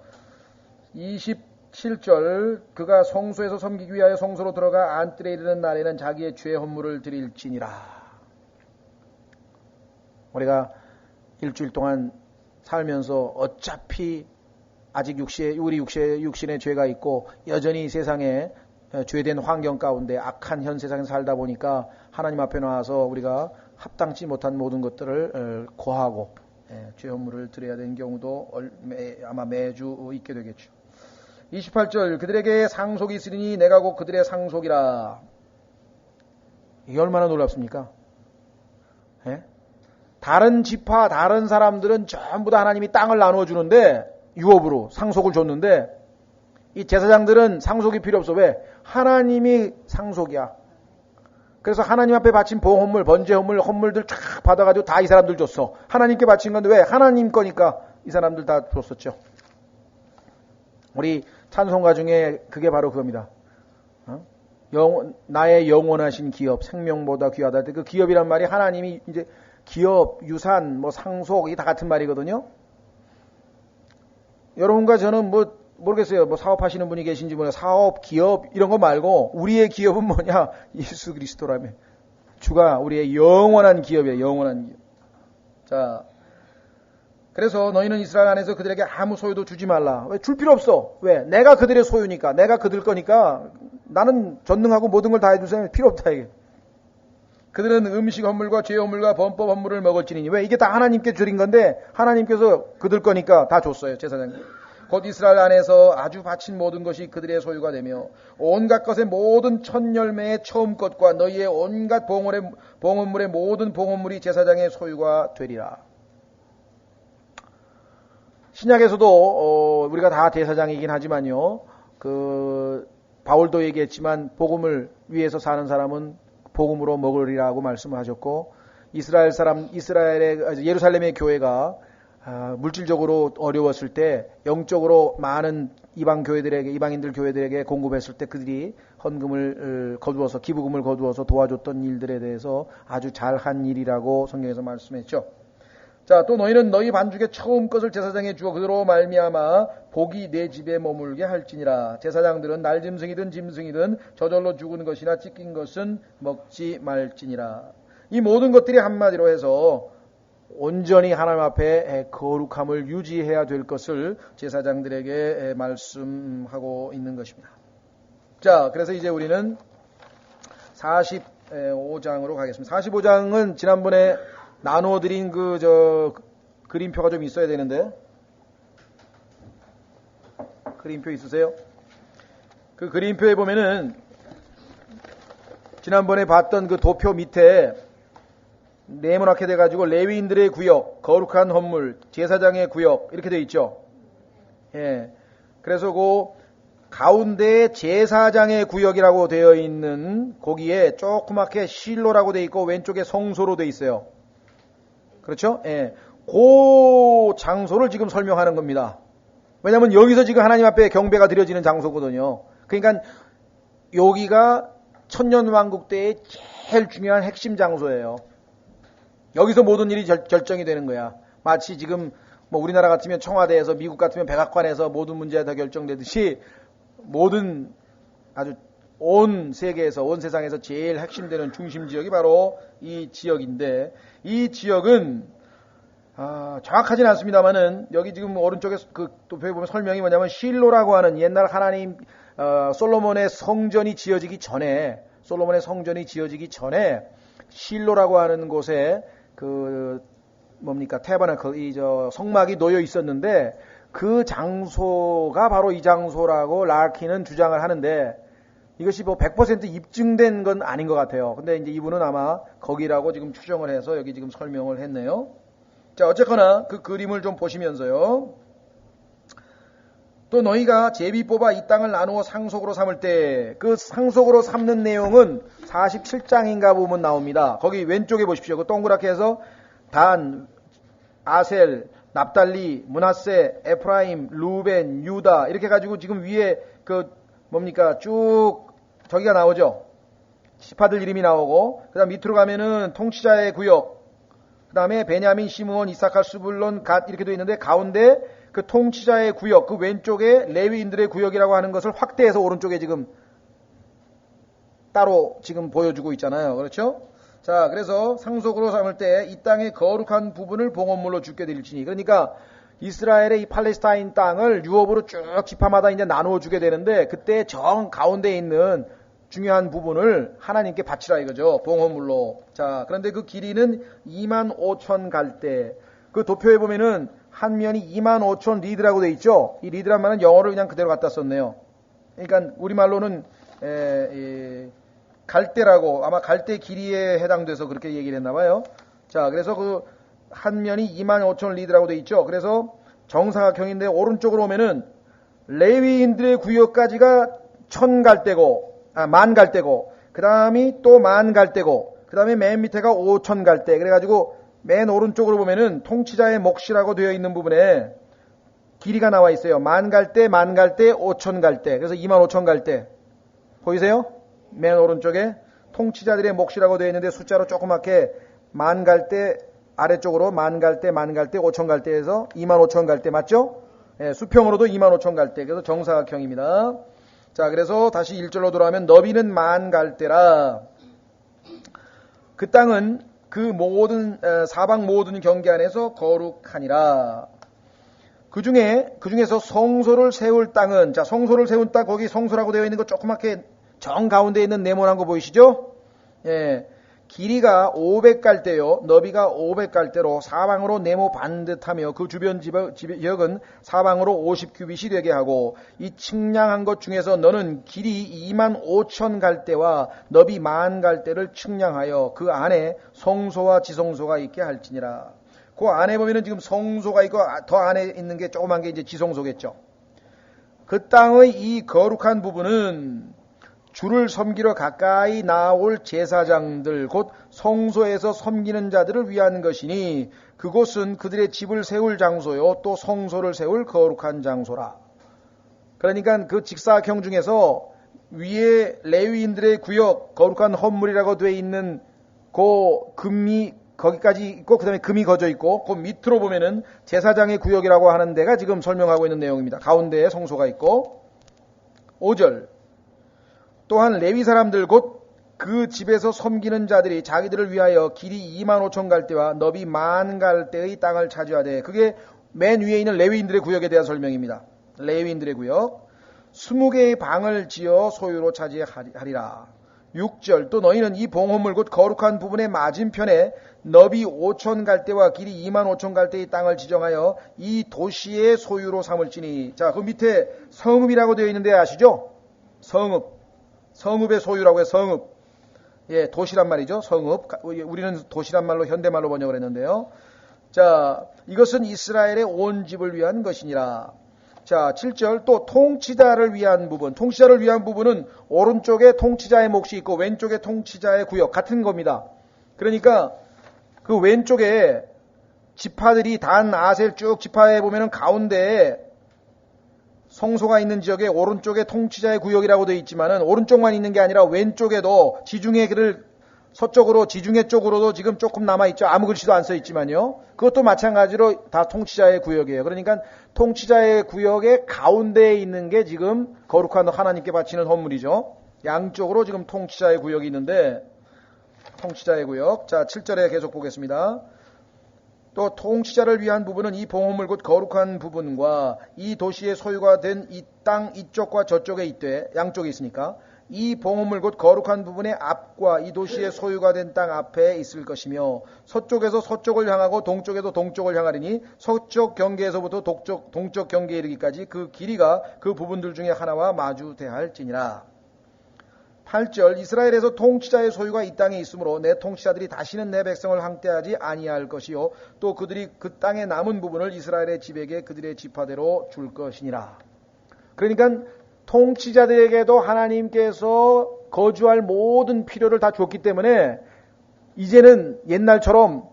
27절 그가 성소에서 섬기기 위하여 성소로 들어가 안뜰에 이르는 날에는 자기의 죄 헌물을 드릴지니라. 우리가 일주일 동안 살면서 어차피 아직 우리 육신의 죄가 있고 여전히 세상에 죄된 환경 가운데 악한 현 세상에 살다 보니까 하나님 앞에 나와서 우리가 합당치 못한 모든 것들을 고하고 죄 헌물을 드려야 되는 경우도 아마 매주 있게 되겠죠. 28절 그들에게 상속이 있으리니 내가 곧 그들의 상속이라. 이게 얼마나 놀랍습니까? 다른 지파 다른 사람들은 전부 다 하나님이 땅을 나누어 주는데 유업으로 상속을 줬는데 이 제사장들은 상속이 필요 없어. 왜? 하나님이 상속이야. 그래서 하나님 앞에 바친 봉헌물, 번제헌물, 헌물들 쫙 받아가지고 다 이 사람들 줬어. 하나님께 바친 건데 왜? 하나님 거니까 이 사람들 다 줬었죠. 우리 찬송가 중에 그게 바로 그겁니다. 나의 영원하신 기업, 생명보다 귀하다. 그 기업이란 말이 하나님이 이제 기업, 유산, 뭐 상속 이게 다 같은 말이거든요. 여러분과 저는 모르겠어요. 사업하시는 분이 계신지 모르겠어요. 사업, 기업 이런 거 말고 우리의 기업은 뭐냐? 예수 그리스도라며. 주가 우리의 영원한 기업이에요. 영원한 기업. 자, 그래서 너희는 이스라엘 안에서 그들에게 아무 소유도 주지 말라. 왜? 줄 필요 없어. 왜? 내가 그들의 소유니까. 내가 그들 거니까 나는 전능하고 모든 걸 다 해주세요. 필요 없다 이게. 그들은 음식 헌물과 죄 헌물과 범법 헌물을 먹을지니. 왜? 이게 다 하나님께 드린 건데 하나님께서 그들 거니까 다 줬어요. 제사장님. 곧 이스라엘 안에서 아주 바친 모든 것이 그들의 소유가 되며 온갖 것의 모든 첫 열매의 처음 것과 너희의 온갖 봉헌물의 모든 봉헌물이 제사장의 소유가 되리라. 신약에서도 우리가 다 대사장이긴 하지만요. 바울도 얘기했지만 복음을 위해서 사는 사람은 복음으로 먹으리라고 말씀을 하셨고 이스라엘의 예루살렘의 교회가 물질적으로 어려웠을 때 영적으로 많은 이방인들 교회들에게 공급했을 때 그들이 헌금을 거두어서 기부금을 거두어서 도와줬던 일들에 대해서 아주 잘한 일이라고 성경에서 말씀했죠. 자, 또 너희는 너희 반죽의 처음 것을 제사장에 주어 그대로 말미암아 복이 내 집에 머물게 할지니라. 제사장들은 날짐승이든 짐승이든 저절로 죽은 것이나 찢긴 것은 먹지 말지니라. 이 모든 것들이 한마디로 해서 온전히 하나님 앞에 거룩함을 유지해야 될 것을 제사장들에게 말씀하고 있는 것입니다. 자, 그래서 이제 우리는 45장으로 가겠습니다. 45장은 지난번에 나누어드린 그림표가 좀 있어야 되는데 그림표 있으세요? 그 그림표에 보면은 지난번에 봤던 그 도표 밑에 네모나게 돼가지고 레위인들의 구역, 거룩한 헌물, 제사장의 구역 이렇게 돼 있죠. 예. 그래서 가운데 제사장의 구역이라고 되어 있는 거기에 조그맣게 실로라고 되어 있고 왼쪽에 성소로 되어 있어요. 그렇죠? 예. 그 장소를 지금 설명하는 겁니다. 왜냐하면 여기서 지금 하나님 앞에 경배가 드려지는 장소거든요. 그러니까 여기가 천년왕국 때의 제일 중요한 핵심 장소예요. 여기서 모든 일이 결정이 되는 거야. 마치 지금 뭐 우리나라 같으면 청와대에서, 미국 같으면 백악관에서 모든 문제가 다 결정되듯이 모든 아주 온 세계에서, 온 세상에서 제일 핵심되는 중심 지역이 바로 이 지역인데, 이 지역은 정확하진 않습니다만은 여기 지금 오른쪽에 그 도표에 보면 설명이 뭐냐면 실로라고 하는 옛날 하나님 솔로몬의 성전이 지어지기 전에, 실로라고 하는 곳에 그 뭡니까 태바나클 이 성막이 놓여 있었는데 그 장소가 바로 이 장소라고 라키는 주장을 하는데 이것이 뭐 100% 입증된 건 아닌 것 같아요. 근데 이제 이분은 아마 거기라고 지금 추정을 해서 여기 지금 설명을 했네요. 자, 어쨌거나 그 그림을 좀 보시면서요. 또 너희가 제비 뽑아 이 땅을 나누어 상속으로 삼을 때 그 상속으로 삼는 내용은 47장인가 보면 나옵니다. 거기 왼쪽에 보십시오. 그 동그랗게 해서 단, 아셀, 납달리, 므낫세, 에프라임, 루벤, 유다 이렇게 가지고 지금 위에 그 뭡니까 쭉 저기가 나오죠. 지파들 이름이 나오고 그다음 밑으로 가면은 통치자의 구역, 그다음에 베냐민, 시므온, 이사칼, 스불론, 갓 이렇게 되어 있는데 가운데 그 통치자의 구역, 그 왼쪽에 레위인들의 구역이라고 하는 것을 확대해서 오른쪽에 지금 따로 지금 보여주고 있잖아요. 그렇죠? 자, 그래서 상속으로 삼을 때 이 땅의 거룩한 부분을 봉헌물로 주게 될지니, 그러니까 이스라엘의 이 팔레스타인 땅을 유업으로 쭉 지파마다 이제 나누어 주게 되는데 그때 정 가운데에 있는 중요한 부분을 하나님께 바치라 이거죠. 봉헌물로. 자, 그런데 그 길이는 25,000 갈대. 그 도표에 보면은 한 면이 25,000 리드라고 돼 있죠. 이 리드란 말은 영어를 그냥 그대로 갖다 썼네요. 그러니까 우리말로는 갈대라고, 아마 갈대 길이에 해당돼서 그렇게 얘기를 했나 봐요. 자, 그래서 그 한 면이 25,000 리드라고 돼 있죠. 그래서 정사각형인데 오른쪽으로 오면은 레위인들의 구역까지가 1000 갈대고, 10,000 갈대고, 그 다음이 또 10,000 갈대고, 그 다음에 맨 밑에가 5,000 갈대. 그래가지고 맨 오른쪽으로 보면은 통치자의 몫이라고 되어 있는 부분에 길이가 나와 있어요. 10,000 갈대, 10,000 갈대, 5,000 갈대. 그래서 25,000 갈대. 보이세요? 맨 오른쪽에 통치자들의 몫이라고 되어 있는데 숫자로 조그맣게 10,000 갈대 아래쪽으로 10,000 갈대, 10,000 갈대, 5,000 갈대에서 25,000 갈대 맞죠? 예, 수평으로도 25,000 갈대. 그래서 정사각형입니다. 자, 그래서 다시 1절로 돌아가면 너비는 10,000 갈대라. 그 땅은 그 모든 사방 모든 경계 안에서 거룩하니라. 그중에서 성소를 세울 땅은, 자, 성소를 세운 땅, 거기 성소라고 되어 있는 거 조그맣게 정 가운데 있는 네모난 거 보이시죠? 예. 길이가 500갈대요. 너비가 500갈대로 사방으로 네모 반듯하며 그 주변 지역은 사방으로 50규빗이 되게 하고 이 측량한 것 중에서 너는 길이 25,000 갈대와 너비 10,000 갈대를 측량하여 그 안에 성소와 지성소가 있게 할지니라. 그 안에 보면은 지금 성소가 있고 더 안에 있는 게 조그만 게 이제 지성소겠죠. 그 땅의 이 거룩한 부분은 주를 섬기러 가까이 나올 제사장들 곧 성소에서 섬기는 자들을 위한 것이니 그곳은 그들의 집을 세울 장소요 또 성소를 세울 거룩한 장소라. 그러니까 그 직사각형 중에서 위에 레위인들의 구역 거룩한 헌물이라고 되어 있는 그 금이 거기까지 있고 그 다음에 금이 거져 있고 그 밑으로 보면은 제사장의 구역이라고 하는 데가 지금 설명하고 있는 내용입니다. 가운데에 성소가 있고 5절 또한 레위 사람들 곧 그 집에서 섬기는 자들이 자기들을 위하여 길이 25,000 갈대와 너비 10,000 갈대의 땅을 차지하되 그게 맨 위에 있는 레위인들의 구역에 대한 설명입니다. 레위인들의 구역 20개의 방을 지어 소유로 차지하리라. 6절 또 너희는 이 봉헌물 곧 거룩한 부분의 맞은편에 너비 5,000 갈대와 길이 25,000 갈대의 땅을 지정하여 이 도시의 소유로 삼을지니. 자, 그 밑에 성읍이라고 되어 있는데 아시죠? 성읍의 소유라고 해서 성읍. 예, 도시란 말이죠. 성읍. 우리는 도시란 말로 현대말로 번역을 했는데요. 자, 이것은 이스라엘의 온 집을 위한 것이니라. 자, 7절 또 통치자를 위한 부분. 통치자를 위한 부분은 오른쪽에 통치자의 몫이 있고 왼쪽에 통치자의 구역 같은 겁니다. 그러니까 그 왼쪽에 지파들이 단, 아셀 쭉 지파에 보면은 가운데에 성소가 있는 지역에 오른쪽에 통치자의 구역이라고 되어 있지만은 오른쪽만 있는 게 아니라 왼쪽에도 지중해 길을 서쪽으로 지중해 쪽으로도 지금 조금 남아있죠. 아무 글씨도 안 써있지만요. 그것도 마찬가지로 다 통치자의 구역이에요. 그러니까 통치자의 구역의 가운데에 있는 게 지금 거룩한 하나님께 바치는 헌물이죠. 양쪽으로 지금 통치자의 구역이 있는데 통치자의 구역. 자, 7절에 계속 보겠습니다. 또 통치자를 위한 부분은 이 봉헌물 곧 거룩한 부분과 이 도시의 소유가 된 이 땅 이쪽과 저쪽에 있되 양쪽에 있으니까 이 봉헌물 곧 거룩한 부분의 앞과 이 도시의 소유가 된 땅 앞에 있을 것이며 서쪽에서 서쪽을 향하고 동쪽에서 동쪽을 향하리니 서쪽 경계에서부터 동쪽 경계에 이르기까지 그 길이가 그 부분들 중에 하나와 마주대할지니라. 8절 이스라엘에서 통치자의 소유가 이 땅에 있으므로 내 통치자들이 다시는 내 백성을 항대하지 아니할 것이요 또 그들이 그 땅의 남은 부분을 이스라엘의 집에게 그들의 지파대로 줄 것이니라. 그러니까 통치자들에게도 하나님께서 거주할 모든 필요를 다 줬기 때문에 이제는 옛날처럼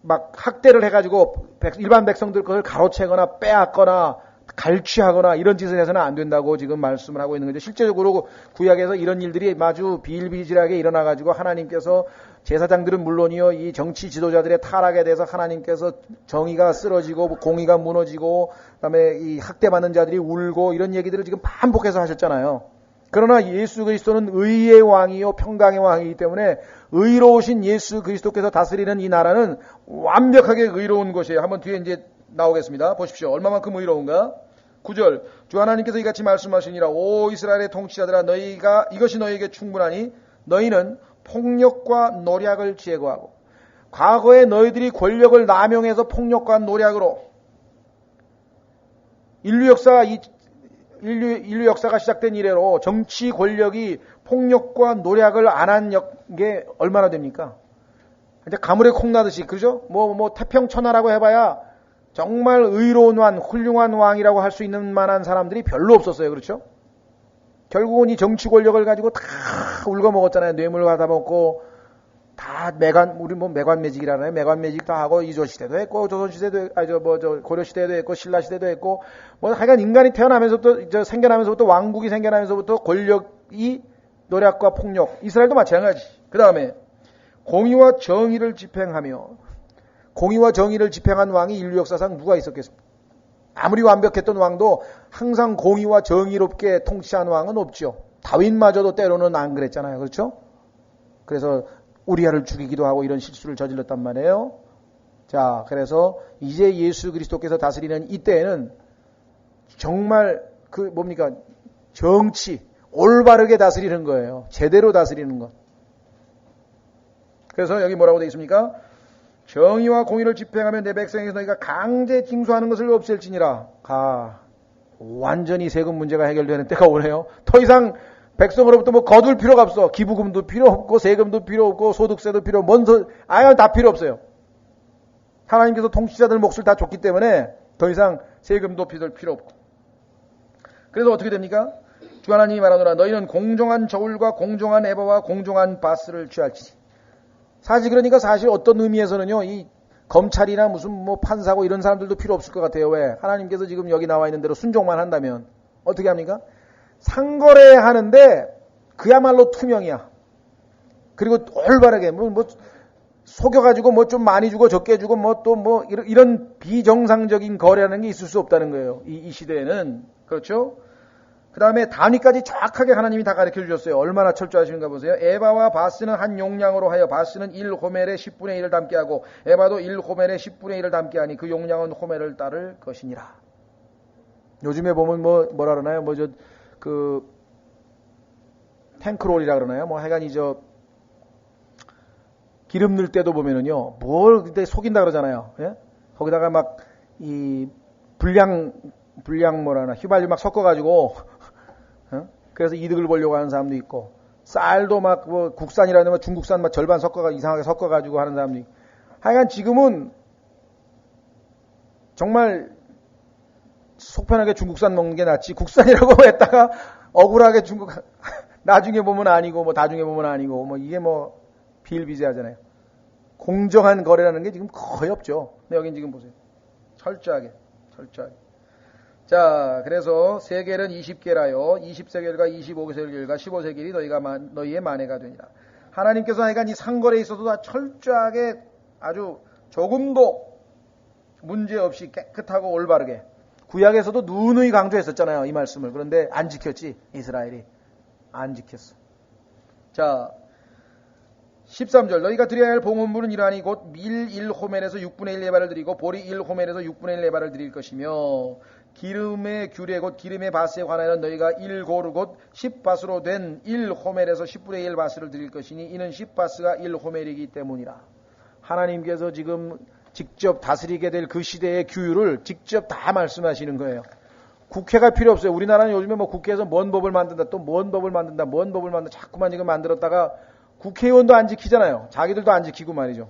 막 학대를 해가지고 일반 백성들 것을 가로채거나 빼앗거나 갈취하거나 이런 짓을 해서는 안 된다고 지금 말씀을 하고 있는 거죠. 실제적으로 구약에서 이런 일들이 아주 비일비재하게 일어나가지고 하나님께서 제사장들은 물론이요 이 정치 지도자들의 타락에 대해서 하나님께서 정의가 쓰러지고 공의가 무너지고 그다음에 이 학대받는 자들이 울고 이런 얘기들을 지금 반복해서 하셨잖아요. 그러나 예수 그리스도는 의의 왕이요 평강의 왕이기 때문에 의로우신 예수 그리스도께서 다스리는 이 나라는 완벽하게 의로운 것이에요. 한번 뒤에 이제 나오겠습니다. 보십시오. 얼마만큼 의로운가? 9절 주 하나님께서 이같이 말씀하시니라. 오 이스라엘의 통치자들아 너희가 이것이 너희에게 충분하니 너희는 폭력과 노략을 제거하고 과거에 너희들이 권력을 남용해서 폭력과 노략으로 인류 역사가 시작된 이래로 정치 권력이 폭력과 노략을 안 한 게 얼마나 됩니까? 이제 가물에 콩나듯이 그죠? 뭐 태평천하라고 해봐야 정말 의로운 왕, 훌륭한 왕이라고 할 수 있는 만한 사람들이 별로 없었어요. 그렇죠? 결국은 이 정치 권력을 가지고 다 울고 먹었잖아요. 뇌물 받아먹고 다 우리 매관매직이라나요? 매관매직도 하고 이조 시대도 했고 조선 시대도 고려 시대도 했고 신라 시대도 했고 하여간 인간이 태어나면서부터 생겨나면서부터 왕국이 생겨나면서부터 권력이 노략과 폭력. 이스라엘도 마찬가지. 그 다음에 공의와 정의를 집행하며 공의와 정의를 집행한 왕이 인류 역사상 누가 있었겠습니까? 아무리 완벽했던 왕도 항상 공의와 정의롭게 통치한 왕은 없죠. 다윗마저도 때로는 안 그랬잖아요. 그렇죠? 그래서 우리아를 죽이기도 하고 이런 실수를 저질렀단 말이에요. 자, 그래서 이제 예수 그리스도께서 다스리는 이때에는 정말 정치, 올바르게 다스리는 거예요. 제대로 다스리는 것. 그래서 여기 뭐라고 되어 있습니까? 정의와 공의를 집행하며 내 백성에게서 너희가 강제 징수하는 것을 없앨지니라. 완전히 세금 문제가 해결되는 때가 오네요. 더 이상 백성으로부터 거둘 필요가 없어. 기부금도 필요 없고 세금도 필요 없고 소득세도 필요 없고 다 필요 없어요. 하나님께서 통치자들 몫을 다 줬기 때문에 더 이상 세금도 필요 없고. 그래서 어떻게 됩니까? 주 하나님이 말하노라 너희는 공정한 저울과 공정한 에바와 공정한 바스를 취할지니. 사실 어떤 의미에서는요, 이 검찰이나 무슨 판사고 이런 사람들도 필요 없을 것 같아요. 왜? 하나님께서 지금 여기 나와 있는 대로 순종만 한다면 어떻게 합니까? 상거래 하는데 그야말로 투명이야. 그리고 올바르게 속여가지고 좀 많이 주고 적게 주고 이런 비정상적인 거래라는 게 있을 수 없다는 거예요. 이 시대에는. 그렇죠? 그 다음에 단위까지 정확하게 하나님이 다 가르쳐 주셨어요. 얼마나 철저하신가 보세요. 에바와 바스는 한 용량으로 하여 바스는 1호멜의 10분의 1을 담게 하고 에바도 1호멜의 10분의 1을 담게 하니 그 용량은 호멜을 따를 것이니라. 요즘에 보면 뭐라 그러나요? 탱크롤이라 그러나요? 하여간 기름 넣을 때도 보면은요. 그때 속인다 그러잖아요. 예? 거기다가 휘발유 막 섞어가지고 그래서 이득을 보려고 하는 사람도 있고 쌀도 국산이라는 중국산 절반 이상하게 섞어가지고 하는 사람도 있고 하여간 지금은 정말 속편하게 중국산 먹는 게 낫지 국산이라고 했다가 억울하게 중국 나중에 보면 아니고 뭐 나중에 보면 아니고 뭐 이게 뭐 비일비재하잖아요. 공정한 거래라는 게 지금 거의 없죠. 근데 여긴 지금 보세요. 철저하게. 자, 그래서 세겔은 20개라요. 20세겔과 25세겔과 15세겔이 너희의 만회가 되니라. 하나님께서 하여간 이 상거래에 있어도 다 철저하게 아주 조금도 문제없이 깨끗하고 올바르게 구약에서도 누누이 강조했었잖아요. 이 말씀을. 그런데 안 지켰지. 이스라엘이. 안 지켰어. 자, 13절 너희가 드려야 할 봉헌물은 이러하니 곧 밀 1호멜에서 6분의 1 레바를 드리고 보리 1호멜에서 6분의 1 레바를 드릴 것이며 기름의 규례 곧 기름의 바스에 관하여는 너희가 1고르 곧 10바스로 된 1호멜에서 10분의 1 바스를 드릴 것이니 이는 10바스가 1호멜이기 때문이라. 하나님께서 지금 직접 다스리게 될 그 시대의 규율을 직접 다 말씀하시는 거예요. 국회가 필요 없어요. 우리나라는 요즘에 뭐 국회에서 뭔 법을 만든다 또 뭔 법을 만든다 자꾸만 지금 만들었다가 국회의원도 안 지키잖아요. 자기들도 안 지키고 말이죠.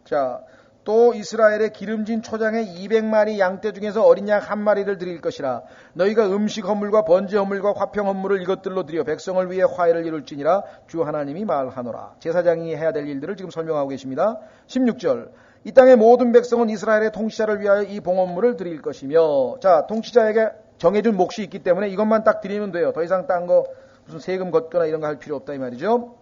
자, 또 이스라엘의 기름진 초장에 200마리 양떼 중에서 어린 양 한 마리를 드릴 것이라. 너희가 음식 헌물과 번제 헌물과 화평 헌물을 이것들로 드려 백성을 위해 화해를 이룰지니라 주 하나님이 말하노라. 제사장이 해야 될 일들을 지금 설명하고 계십니다. 16절 이 땅의 모든 백성은 이스라엘의 통치자를 위하여 이 봉헌물을 드릴 것이며. 자, 통치자에게 정해준 몫이 있기 때문에 이것만 딱 드리면 돼요. 더 이상 딴 거 무슨 세금 걷거나 이런 거 할 필요 없다 이 말이죠.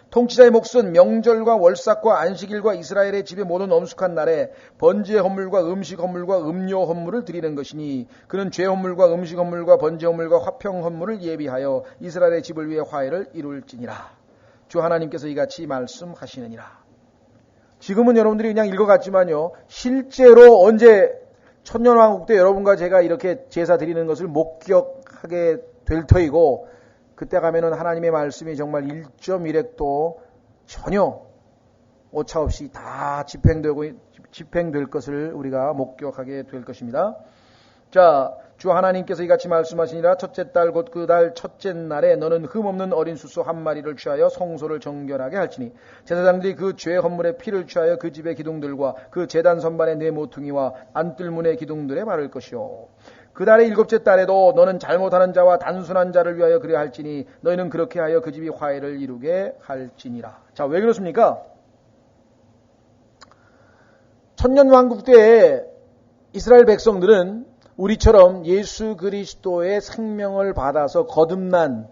통치자의 몫은 명절과 월삭과 안식일과 이스라엘의 집의 모든 엄숙한 날에 번제 헌물과 음식 헌물과 음료 헌물을 드리는 것이니 그는 죄 헌물과 음식 헌물과 번제 헌물과 화평 헌물을 예비하여 이스라엘의 집을 위해 화해를 이룰지니라. 주 하나님께서 이같이 말씀하시느니라. 지금은 여러분들이 그냥 읽어갔지만요. 실제로 언제 천년왕국 때 여러분과 제가 이렇게 제사 드리는 것을 목격하게 될 터이고 그때 가면은 하나님의 말씀이 정말 1.1핵도 전혀 오차 없이 다 집행될 것을 우리가 목격하게 될 것입니다. 자, 주 하나님께서 이같이 말씀하시니라. 첫째 달 곧 그 달 첫째 날에 너는 흠없는 어린 수소 한 마리를 취하여 성소를 정결하게 할지니 제사장들이 그 죄 헌물의 피를 취하여 그 집의 기둥들과 그 제단 선반의 네 모퉁이와 안뜰문의 기둥들에 바를 것이요. 그 달의 일곱째 달에도 너는 잘못하는 자와 단순한 자를 위하여 그래야 할지니 너희는 그렇게 하여 그 집이 화해를 이루게 할지니라. 자, 왜 그렇습니까? 천년왕국 때에 이스라엘 백성들은 우리처럼 예수 그리스도의 생명을 받아서 거듭난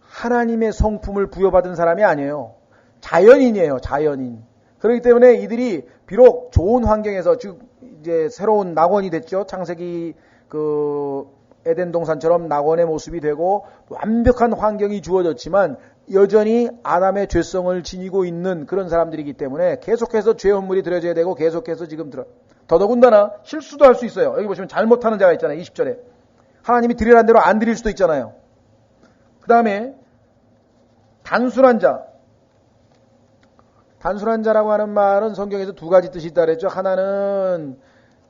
하나님의 성품을 부여받은 사람이 아니에요. 자연인이에요. 자연인. 그렇기 때문에 이들이 비록 좋은 환경에서 즉 이제 새로운 낙원이 됐죠. 창세기 그 에덴 동산처럼 낙원의 모습이 되고 완벽한 환경이 주어졌지만 여전히 아담의 죄성을 지니고 있는 그런 사람들이기 때문에 계속해서 죄 헌물이 드려져야 되고 계속해서 지금 더더군다나 실수도 할 수 있어요. 여기 보시면 잘못하는 자가 있잖아요. 20절에. 하나님이 드리라는 대로 안 드릴 수도 있잖아요. 그 다음에 단순한 자. 단순한 자라고 하는 말은 성경에서 두 가지 뜻이 있다 그랬죠. 하나는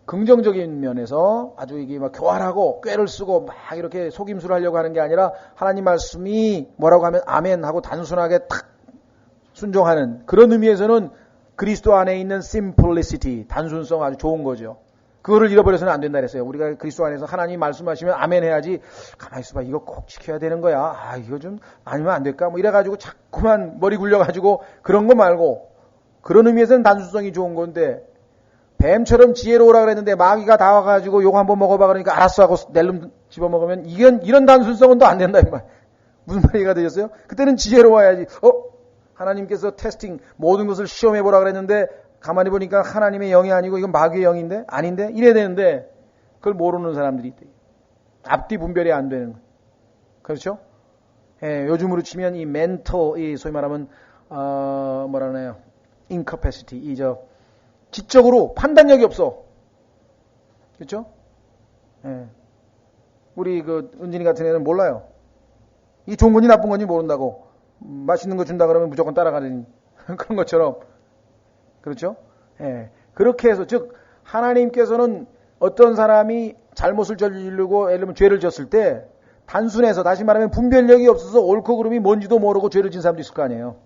긍정적인 면에서 아주 이게 막 교활하고 꾀를 쓰고 막 이렇게 속임수를 하려고 하는 게 아니라 하나님 말씀이 뭐라고 하면 아멘 하고 단순하게 탁 순종하는 그런 의미에서는 그리스도 안에 있는 simplicity, 단순성 아주 좋은 거죠. 그거를 잃어버려서는 안 된다 그랬어요. 우리가 그리스도 안에서 하나님이 말씀하시면 아멘 해야지 가만히 있어봐 이거 꼭 지켜야 되는 거야. 아 이거 좀 아니면 안 될까? 뭐 이래가지고 자꾸만 머리 굴려가지고 그런 거 말고 그런 의미에서는 단순성이 좋은 건데 뱀처럼 지혜로우라 그랬는데 마귀가 다 와가지고 요거 한번 먹어봐 그러니까 알았어 하고 낼름 집어먹으면 이런 단순성은 또 안 된다 이 말. 무슨 말이가 되셨어요? 그때는 지혜로워야지. 하나님께서 테스팅 모든 것을 시험해보라 그랬는데 가만히 보니까 하나님의 영이 아니고 이건 마귀의 영인데 아닌데 이래야 되는데 그걸 모르는 사람들이 있대. 앞뒤 분별이 안 되는 거예요. 그렇죠? 예, 요즘으로 치면 이 멘토 이 소위 말하면 뭐라나요? incapacity 지적으로 판단력이 없어. 그렇죠? 예. 우리 그 은진이 같은 애는 몰라요. 이 좋은 건지 나쁜 건지 모른다고. 맛있는 거 준다 그러면 무조건 따라가는 그런 것처럼. 그렇죠? 예. 그렇게 해서 즉 하나님께서는 어떤 사람이 잘못을 저지르고 예를 들면 죄를 졌을 때 단순해서 다시 말하면 분별력이 없어서 옳고 그름이 뭔지도 모르고 죄를 진 사람도 있을 거 아니에요.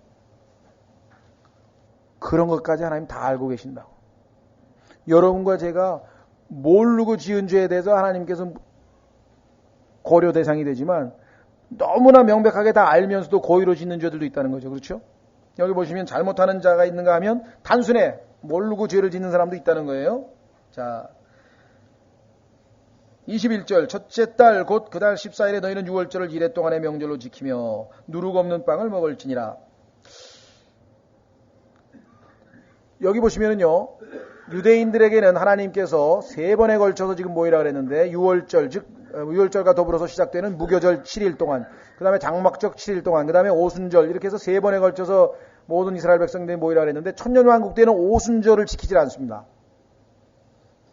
그런 것까지 하나님 다 알고 계신다고. 여러분과 제가 모르고 지은 죄에 대해서 하나님께서 고려 대상이 되지만 너무나 명백하게 다 알면서도 고의로 짓는 죄들도 있다는 거죠. 그렇죠? 여기 보시면 잘못하는 자가 있는가 하면 단순해 모르고 죄를 짓는 사람도 있다는 거예요. 자, 21절 첫째 달 곧 그 달 14일에 너희는 유월절을 이래 동안의 명절로 지키며 누룩 없는 빵을 먹을지니라. 여기 보시면은요, 유대인들에게는 하나님께서 3번에 걸쳐서 지금 모이라 그랬는데 유월절, 즉 유월절과 더불어서 시작되는 무교절 7일 동안, 그 다음에 장막적 7일 동안, 그 다음에 오순절, 이렇게 해서 3번에 걸쳐서 모든 이스라엘 백성들이 모이라 그랬는데 천년왕국 때는 오순절을 지키질 않습니다.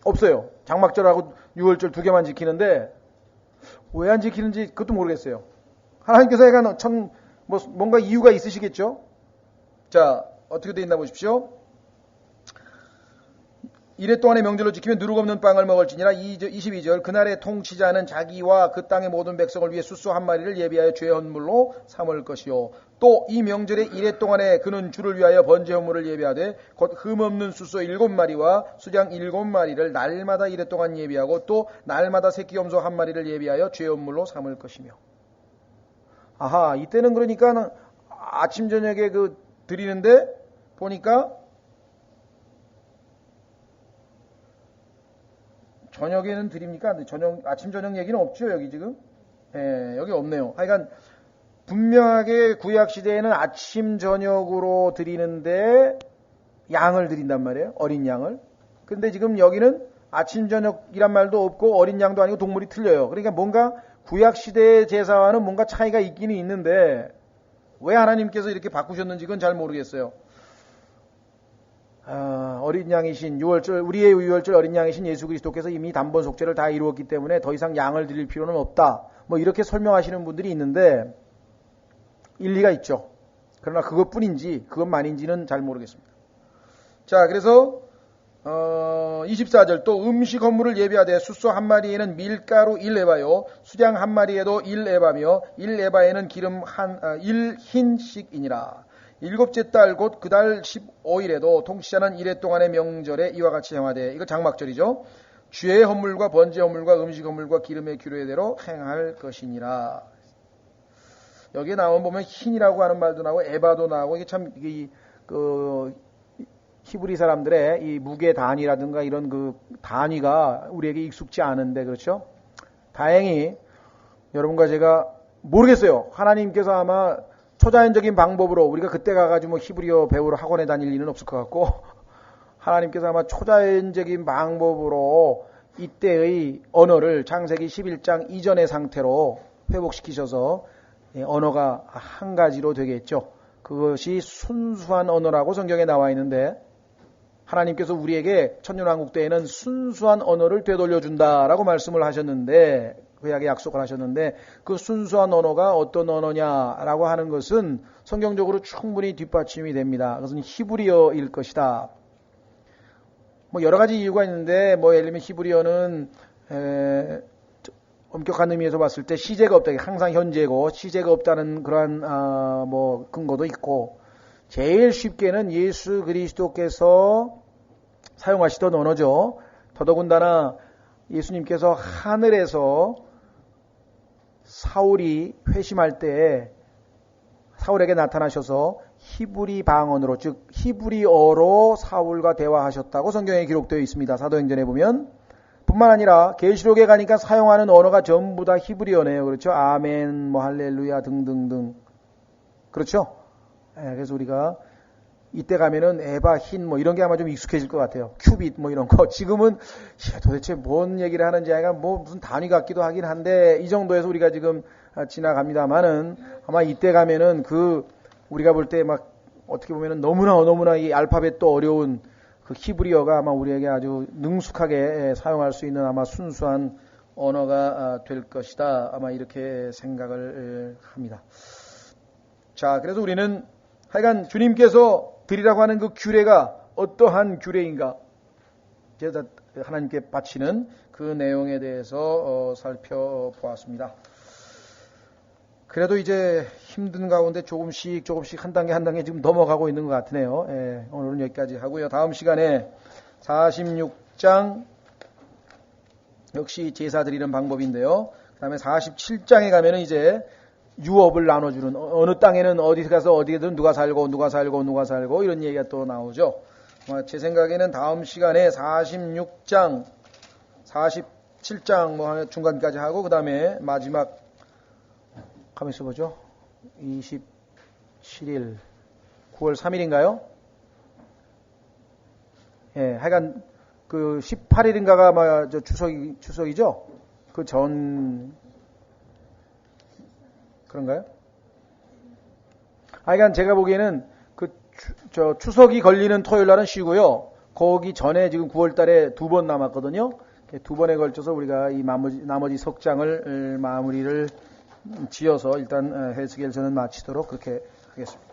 없어요. 장막절하고 유월절 2개만 지키는데 왜 안 지키는지 그것도 모르겠어요. 하나님께서 약간 뭔가 이유가 있으시겠죠? 자, 어떻게 돼 있나 보십시오. 이래 동안의 명절로 지키면 누룩 없는 빵을 먹을지니라. 22절 그날의 통치자는 자기와 그 땅의 모든 백성을 위해 숫소 한 마리를 예비하여 죄 헌물로 삼을 것이요. 또 이 명절에 이래 동안에 그는 주를 위하여 번제 헌물을 예비하되 곧 흠없는 숫소 7마리와 수장 7마리를 날마다 이래 동안 예비하고 또 날마다 새끼 염소 한 마리를 예비하여 죄 헌물로 삼을 것이며. 아하, 이때는 그러니까 아침 저녁에 드리는데 보니까 저녁에는 드립니까? 아침 저녁 얘기는 없죠, 여기 지금? 예, 여기 없네요. 하여간, 분명하게 구약시대에는 아침 저녁으로 드리는데, 양을 드린단 말이에요. 어린 양을. 근데 지금 여기는 아침 저녁이란 말도 없고, 어린 양도 아니고 동물이 틀려요. 그러니까 뭔가 구약시대의 제사와는 뭔가 차이가 있기는 있는데, 왜 하나님께서 이렇게 바꾸셨는지 그건 잘 모르겠어요. 어린 양이신 우리의 유월절 어린 양이신 예수 그리스도께서 이미 단번 속죄를 다 이루었기 때문에 더 이상 양을 드릴 필요는 없다. 뭐 이렇게 설명하시는 분들이 있는데 일리가 있죠. 그러나 그것뿐인지 그것만인지는 잘 모르겠습니다. 자, 그래서 24절 또 음식 헌물을 예비하되 숫소 한 마리에는 밀가루 1에바요 수장 한 마리에도 1에바며 1에바에는 기름 1흰씩이니라. 7째 달 곧 그 달 15일에도 통치자는 이래 동안의 명절에 이와 같이 행하되, 이거 장막절이죠. 죄의 헌물과 번제 헌물과 음식 헌물과 기름의 규례대로 행할 것이니라. 여기에 나오면 보면 흰이라고 하는 말도 나오고 에바도 나오고, 이게 참 히브리 사람들의 이 무게 단위라든가 이런 단위가 우리에게 익숙지 않은데, 그렇죠? 다행히 여러분과 제가 모르겠어요. 하나님께서 아마 초자연적인 방법으로 우리가 그때 가가지고 히브리어 배우러 학원에 다닐 일은 없을 것 같고, 하나님께서 아마 초자연적인 방법으로 이때의 언어를 창세기 11장 이전의 상태로 회복시키셔서 언어가 한 가지로 되겠죠. 그것이 순수한 언어라고 성경에 나와 있는데, 하나님께서 우리에게 천년왕국 때에는 순수한 언어를 되돌려준다라고 말씀을 하셨는데, 구약에 약속을 하셨는데, 그 순수한 언어가 어떤 언어냐라고 하는 것은 성경적으로 충분히 뒷받침이 됩니다. 그것은 히브리어일 것이다. 뭐 여러 가지 이유가 있는데, 예를 들면 히브리어는 엄격한 의미에서 봤을 때 시제가 없다. 항상 현재고 시제가 없다는 그러한 근거도 있고, 제일 쉽게는 예수 그리스도께서 사용하시던 언어죠. 더더군다나 예수님께서 하늘에서 사울이 회심할 때에 사울에게 나타나셔서 히브리 방언으로, 즉 히브리어로 사울과 대화하셨다고 성경에 기록되어 있습니다. 사도행전에 보면. 뿐만 아니라 계시록에 가니까 사용하는 언어가 전부 다 히브리어네요. 그렇죠? 아멘, 할렐루야 등등등. 그렇죠? 그래서 우리가 이때 가면은 에바, 흰 이런 게 아마 좀 익숙해질 것 같아요. 큐빗 이런 거. 지금은 도대체 뭔 얘기를 하는지 약간 무슨 단위 같기도 하긴 한데, 이 정도에서 우리가 지금 지나갑니다만은, 아마 이때 가면은 우리가 볼 때 어떻게 보면은 너무나 이 알파벳도 어려운 그 히브리어가 아마 우리에게 아주 능숙하게 사용할 수 있는 아마 순수한 언어가 될 것이다. 아마 이렇게 생각을 합니다. 자, 그래서 우리는 하여간 주님께서 드리라고 하는 그 규례가 어떠한 규례인가, 제가 하나님께 바치는 그 내용에 대해서 살펴보았습니다. 그래도 이제 힘든 가운데 조금씩 한 단계 지금 넘어가고 있는 것 같으네요. 오늘은 여기까지 하고요. 다음 시간에 46장 역시 제사 드리는 방법인데요. 그 다음에 47장에 가면은 이제 유업을 나눠주는, 어느 땅에는 어디 가서 어디든 누가 살고 이런 얘기가 또 나오죠. 제 생각에는 다음 시간에 46장, 47장 뭐 중간까지 하고 그 다음에 마지막 가만히 있어보죠. 27일 9월 3일인가요? 예, 하여간 그 18일인가가 아마 저 추석이죠? 그 전 그런가요? 하여간 제가 보기에는 저 추석이 걸리는 토요일 날은 쉬고요. 거기 전에 지금 9월 달에 2번 남았거든요. 2번에 걸쳐서 우리가 이 나머지 석장을 마무리를 지어서 일단 해석을 저는 마치도록 그렇게 하겠습니다.